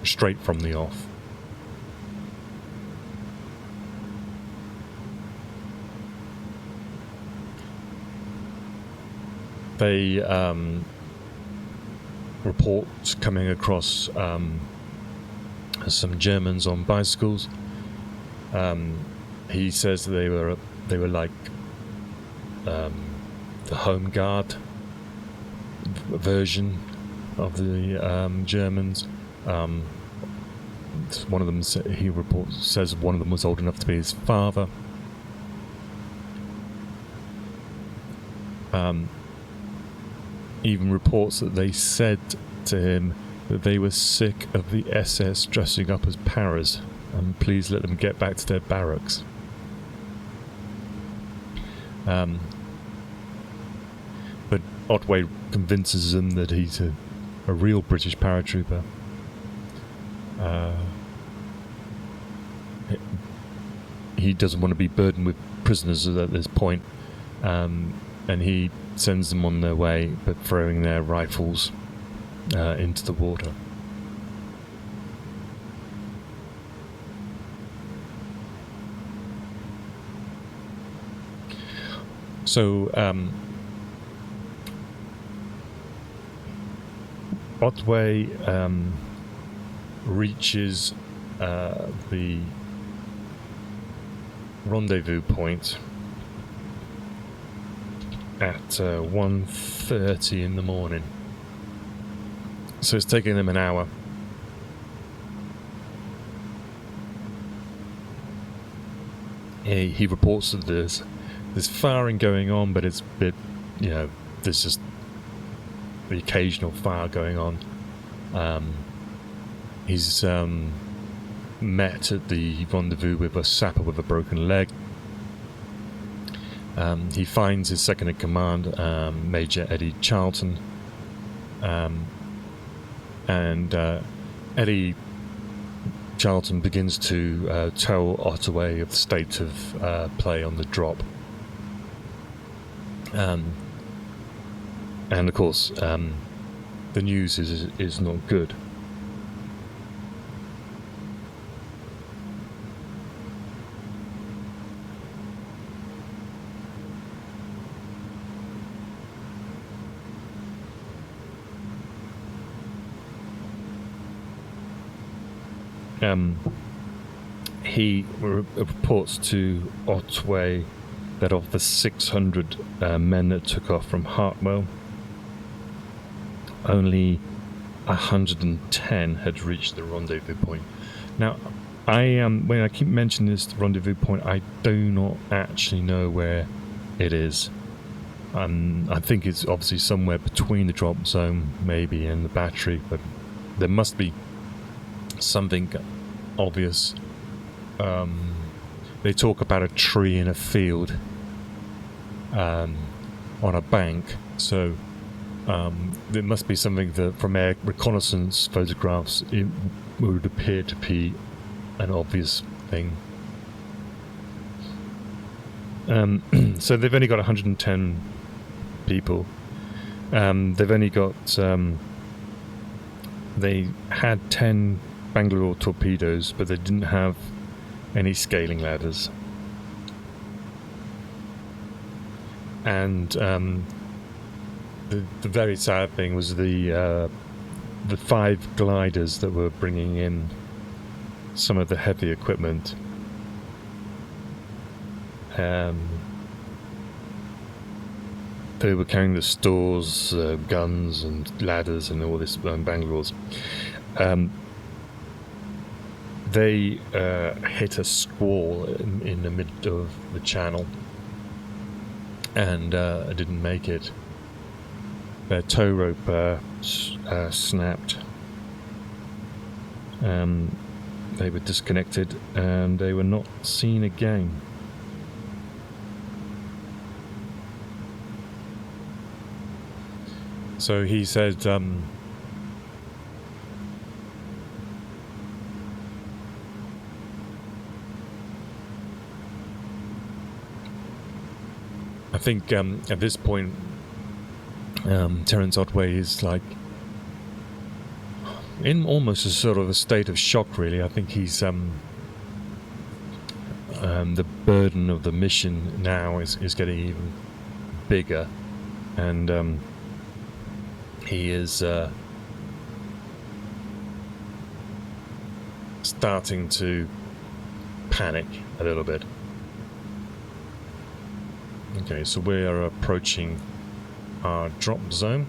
straight from the off. They reports coming across some Germans on bicycles. He says they were like the Home Guard version of the Germans. One of them, says one of them was old enough to be his father. Even reports that they said to him that they were sick of the SS dressing up as paras, and please let them get back to their barracks. But Otway convinces them that he's a real British paratrooper. He doesn't want to be burdened with prisoners at this point, and he sends them on their way, but throwing their rifles into the water. So Otway reaches the rendezvous point at 1:30 in the morning. So it's taking them an hour. He reports that there's firing going on, but it's a bit, there's just the occasional fire going on. He's met at the rendezvous with a sapper with a broken leg. He finds his second in command, Major Eddie Charlton, and Eddie Charlton begins to tell Otway of the state of play on the drop. And of course, the news is not good. he reports to Otway that of the 600 men that took off from Hartwell, only 110 had reached the rendezvous point. Now, when I keep mentioning this rendezvous point, I do not actually know where it is. I think it's obviously somewhere between the drop zone, maybe, and the battery, but there must be something obvious. They talk about a tree in a field on a bank, so there must be something that from air reconnaissance photographs it would appear to be an obvious thing. So they've only got 110 people. They've only got they had 10 Bangalore torpedoes, but they didn't have any scaling ladders. And the very sad thing was the 5 gliders that were bringing in some of the heavy equipment. They were carrying the stores, guns and ladders and all this Bangalore's. They hit a squall in the middle of the channel and didn't make it. Their tow rope snapped. They were disconnected and they were not seen again. So he said, I think at this point, Terence Otway is like in almost a sort of a state of shock, really. I think he's the burden of the mission now is getting even bigger, and he is starting to panic a little bit. Okay, so we are approaching our drop zone.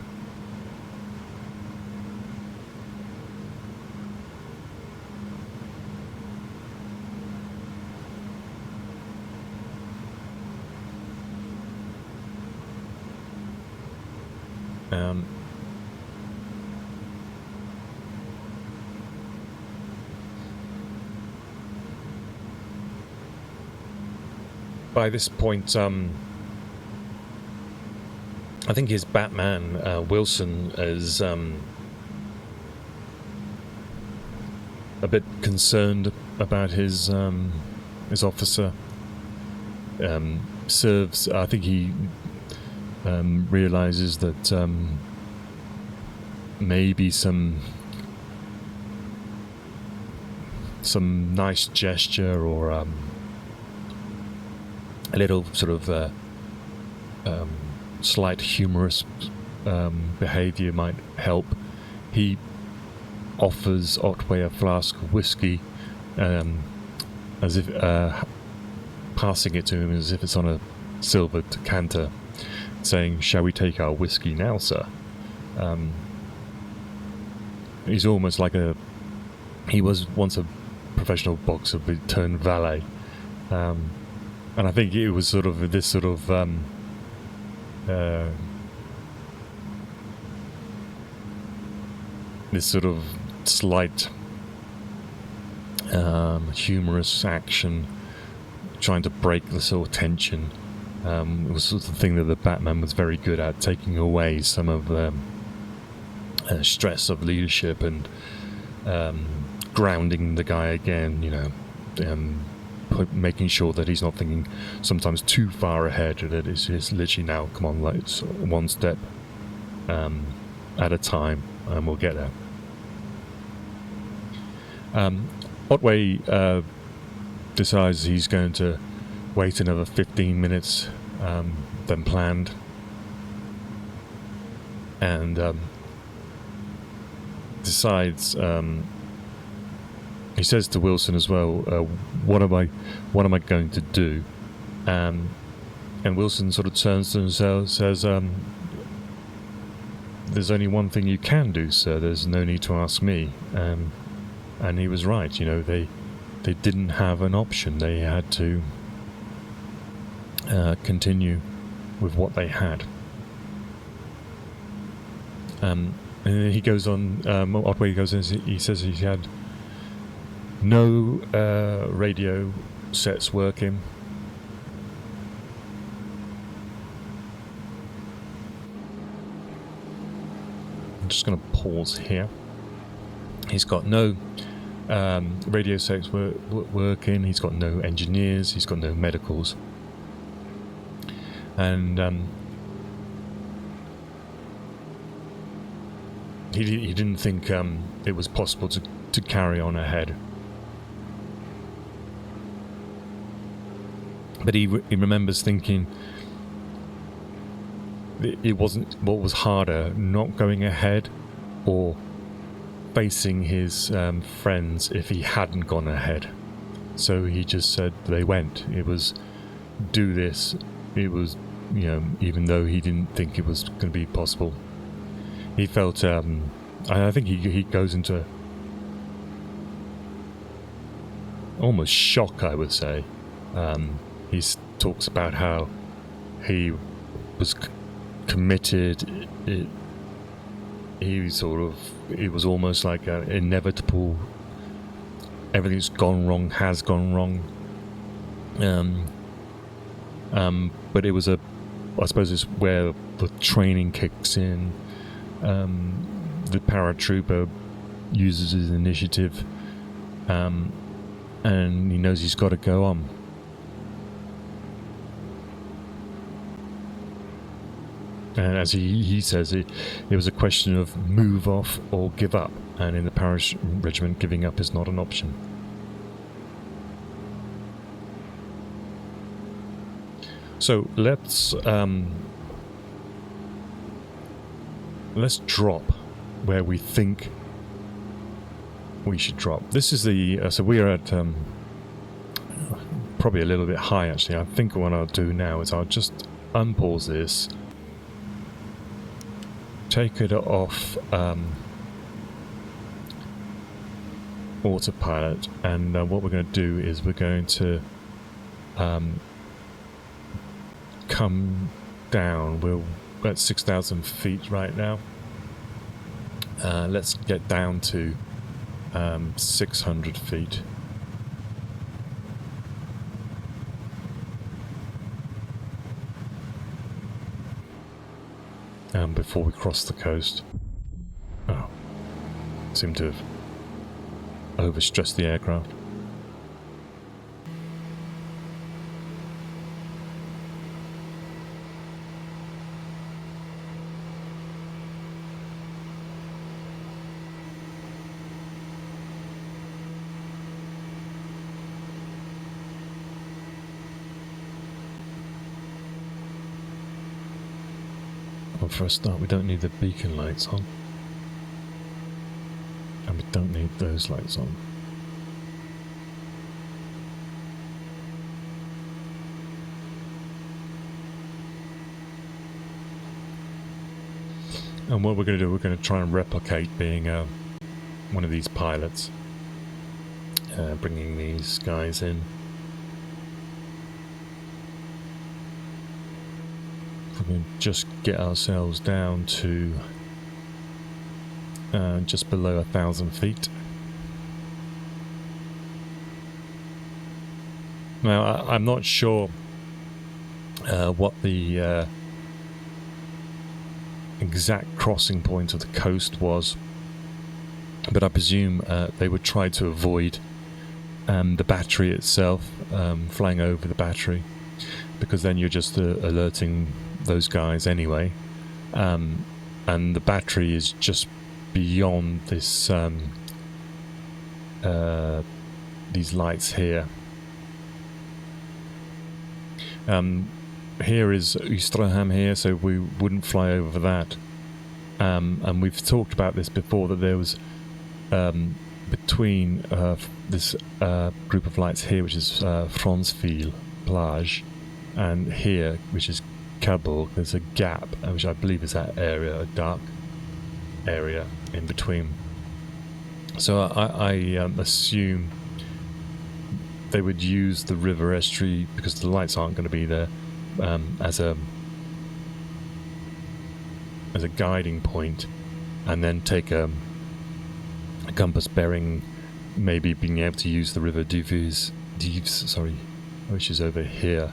By this point, I think his Batman, Wilson, is a bit concerned about his officer. Serves. I think he realizes that maybe some nice gesture or a little sort of slight humorous behaviour might help. He offers Otway a flask of whiskey, as if passing it to him as if it's on a silver decanter, saying, "Shall we take our whiskey now, sir?" He's almost like he was once a professional boxer but turned valet, and I think it was sort of this sort of this sort of slight humorous action, trying to break the sort of tension. It was sort of the thing that the Batman was very good at, taking away some of the stress of leadership and grounding the guy again, you know, making sure that he's not thinking sometimes too far ahead, that it's literally now, come on, like one step at a time, and we'll get there. Otway decides he's going to wait another 15 minutes than planned, and decides he says to Wilson as well, what am I going to do? And Wilson sort of turns to himself and says, there's only one thing you can do, sir. There's no need to ask me. And he was right. You know, they didn't have an option. They had to continue with what they had. And he goes on, Otway goes in, he says he had no radio sets working. I'm just going to pause here. He's got no radio sets working, he's got no engineers, he's got no medicals. And he didn't think it was possible to carry on ahead. But he remembers thinking it wasn't what was harder, not going ahead or facing his friends if he hadn't gone ahead. So he just said they went. It was do this. It was, you know, even though he didn't think it was going to be possible. He felt, I think he goes into almost shock, I would say. He talks about how he was committed. It was almost like an inevitable, everything's gone wrong, has gone wrong. But it was I suppose it's where the training kicks in. The paratrooper uses his initiative, and he knows he's got to go on. And as he says, it was a question of move off or give up. And in the Parachute Regiment, giving up is not an option. So let's drop where we think we should drop. This is the so we are at probably a little bit high actually. I think what I'll do now is I'll just unpause this. Take it off autopilot, and what we're going to do is we're going to come down. We're at 6,000 feet right now. Let's get down to 600 feet. Before we cross the coast. Oh, seem to have overstressed the aircraft. Well, for a start, we don't need the beacon lights on. And we don't need those lights on. And what we're going to do, we're going to try and replicate being one of these pilots. Bringing these guys in. We're going to just get ourselves down to just below 1,000 feet. Now, I'm not sure what the exact crossing point of the coast was, but I presume they would try to avoid the battery itself, flying over the battery, because then you're just alerting those guys anyway, and the battery is just beyond this these lights here. Here is Ouistreham here, so we wouldn't fly over that. And we've talked about this before, that there was between this group of lights here, which is Franceville Plage, and here, which is Cabourg, there's a gap, which I believe is that area, a dark area in between. So I assume they would use the river estuary, because the lights aren't going to be there, as a guiding point, and then take a compass bearing, maybe being able to use the river Dives, which is over here,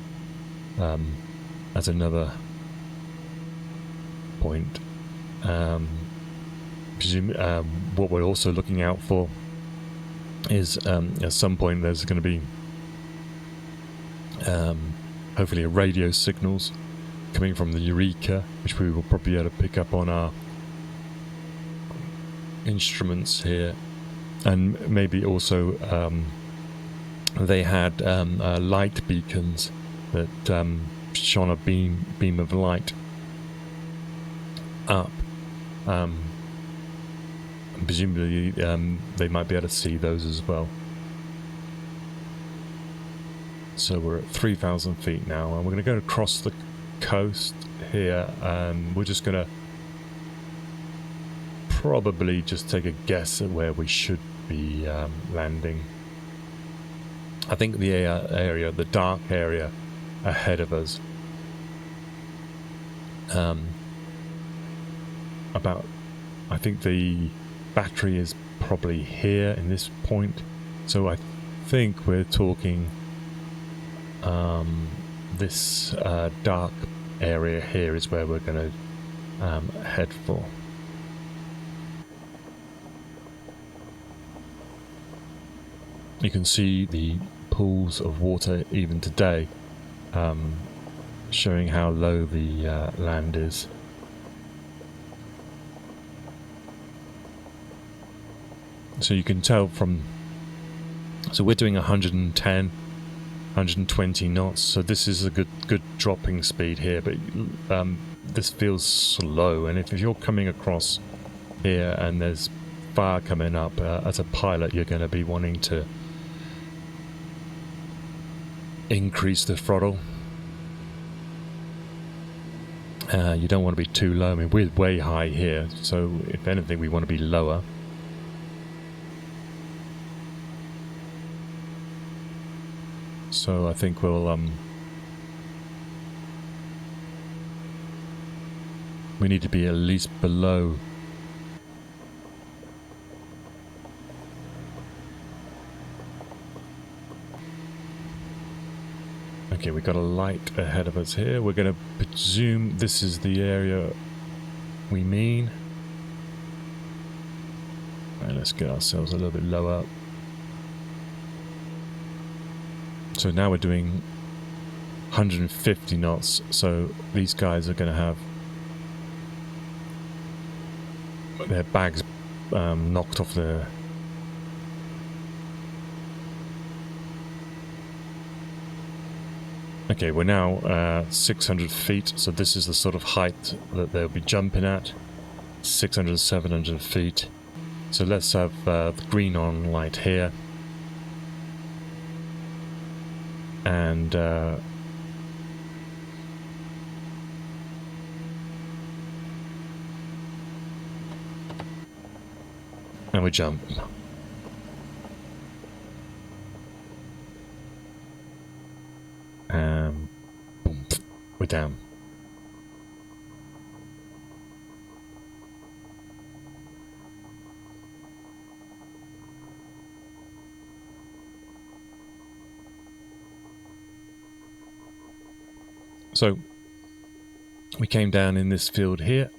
as another point. Presume what we're also looking out for is at some point there's going to be hopefully a radio signals coming from the Eureka, which we will probably be able to pick up on our instruments here, and maybe also they had light beacons that shone a beam of light up. Presumably they might be able to see those as well. So we're at 3,000 feet now, and we're going to go across the coast here, and we're just going to probably just take a guess at where we should be landing. I think the area, the dark area ahead of us, I think the battery is probably here in this point, so I think we're talking this dark area here is where we're going to head for. You can see the pools of water even today, showing how low the land is. So you can tell from, so we're doing 110, 120 knots, so this is a good dropping speed here, but this feels slow, and if you're coming across here and there's fire coming up, as a pilot you're going to be wanting to increase the throttle. You don't want to be too low. I mean, we're way high here, so if anything we want to be lower. So I think we'll we need to be at least below . Okay, we've got a light ahead of us here. We're going to presume this is the area we mean. Right, let's get ourselves a little bit lower. So now we're doing 150 knots, so these guys are going to have their bags knocked off the... Okay, we're now 600 feet, so this is the sort of height that they'll be jumping at. 600, 700 feet. So let's have the green on light here. And we jump. Boom, we're down. So we came down in this field here,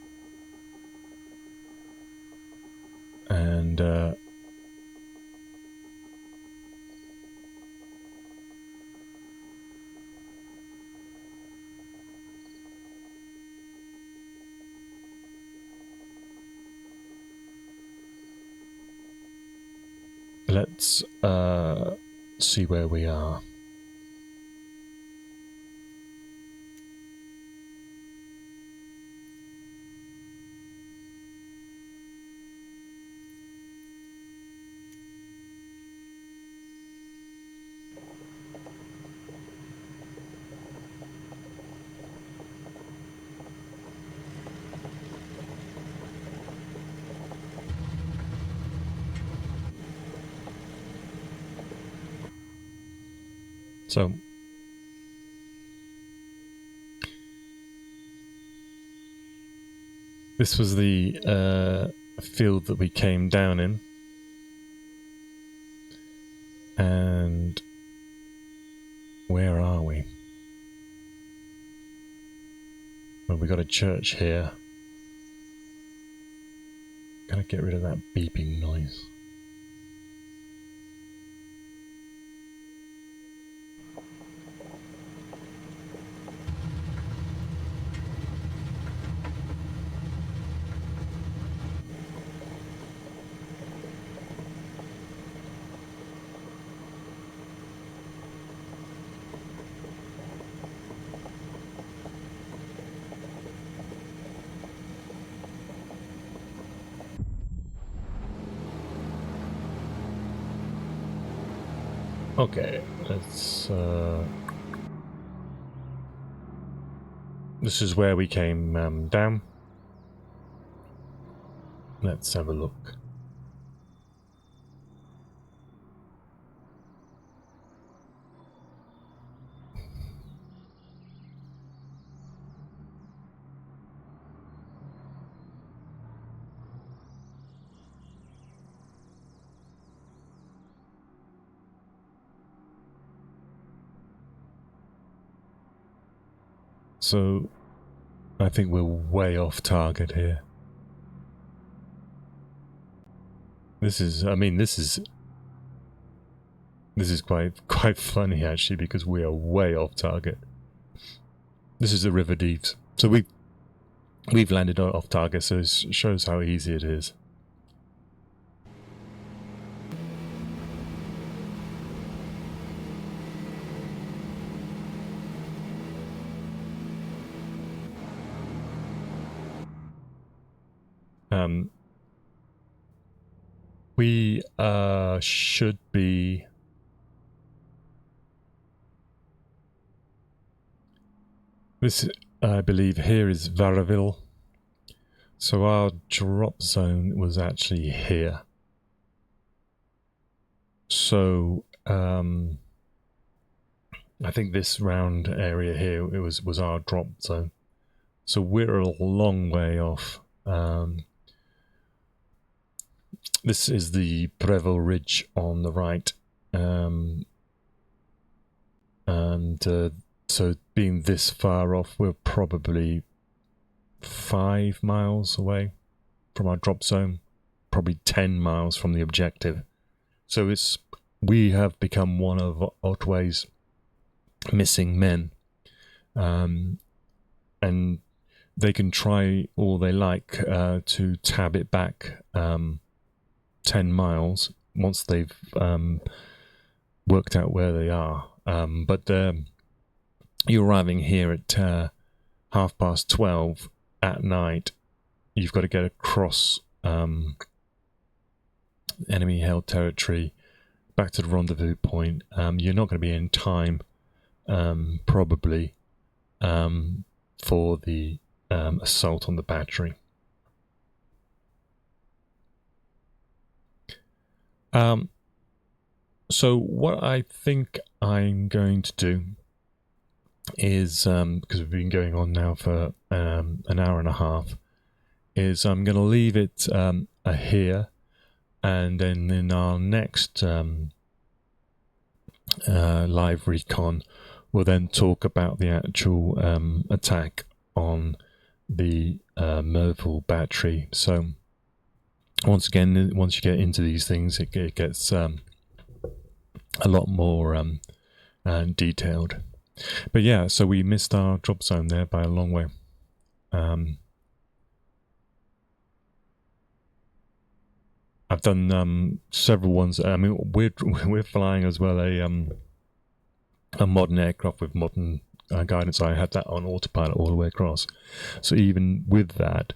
and let's see where we are. So this was the field that we came down in, and where are we? Well, we got a church here. Gotta get rid of that beeping noise. Okay, let's this is where we came down. Let's have a look. So I think we're way off target here. This is, I mean, this is quite funny actually, because we are way off target. This is the River Deeps, so we've landed off target, so it shows how easy it is. We should be this, I believe, here is Varaville. So our drop zone was actually here. So I think this round area here was our drop zone. So we're a long way off. This is the Merville Ridge on the right, and so being this far off, we're probably 5 miles away from our drop zone, probably 10 miles from the objective. So we have become one of Otway's missing men, and they can try all they like to tab it back 10 miles once they've worked out where they are. But you're arriving here at 12:30 at night. You've got to get across enemy held territory back to the rendezvous point. You're not going to be in time probably for the assault on the battery. So what I think I'm going to do is, because we've been going on now for an hour and a half, is I'm going to leave it here, and then in our next live recon, we'll then talk about the actual attack on the Merville Battery. So once again, once you get into these things, it gets a lot more detailed. But yeah, so we missed our drop zone there by a long way. I've done several ones. I mean, we're flying as well a modern aircraft with modern guidance. I had that on autopilot all the way across. So even with that,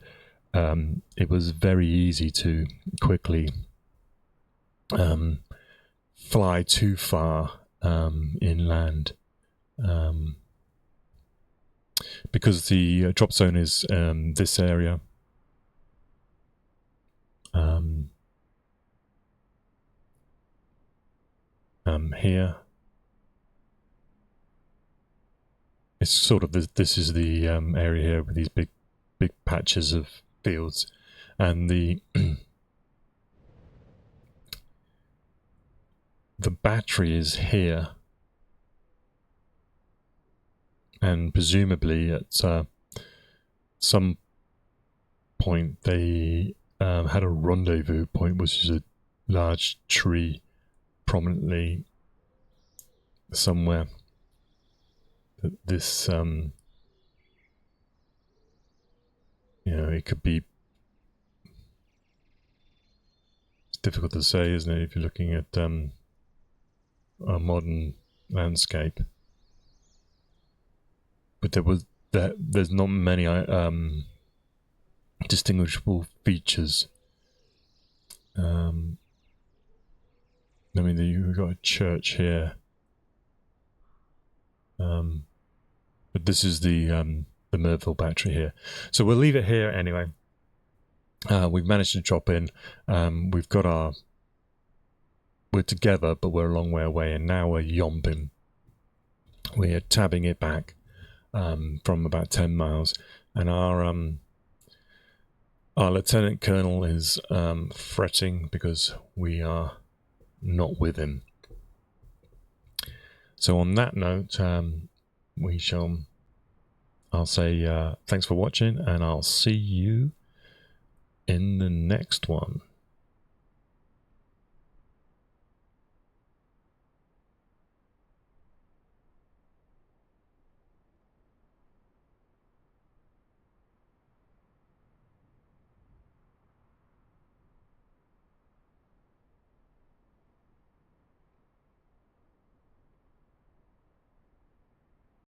it was very easy to quickly fly too far inland, because the drop zone is this area. Here, it's sort of this is the area here with these big patches of fields, and the the battery is here, and presumably at some point they had a rendezvous point, which is a large tree prominently somewhere. This you know, it could be, it's difficult to say, isn't it, if you're looking at a modern landscape. But there's not many distinguishable features. I mean, you've got a church here, but this is the Merville Battery here. So we'll leave it here anyway. We've managed to drop in. We're together, but we're a long way away, and now we're yomping. We're tabbing it back from about 10 miles, and our Lieutenant Colonel is fretting because we are not with him. So on that note, I'll say thanks for watching, and I'll see you in the next one.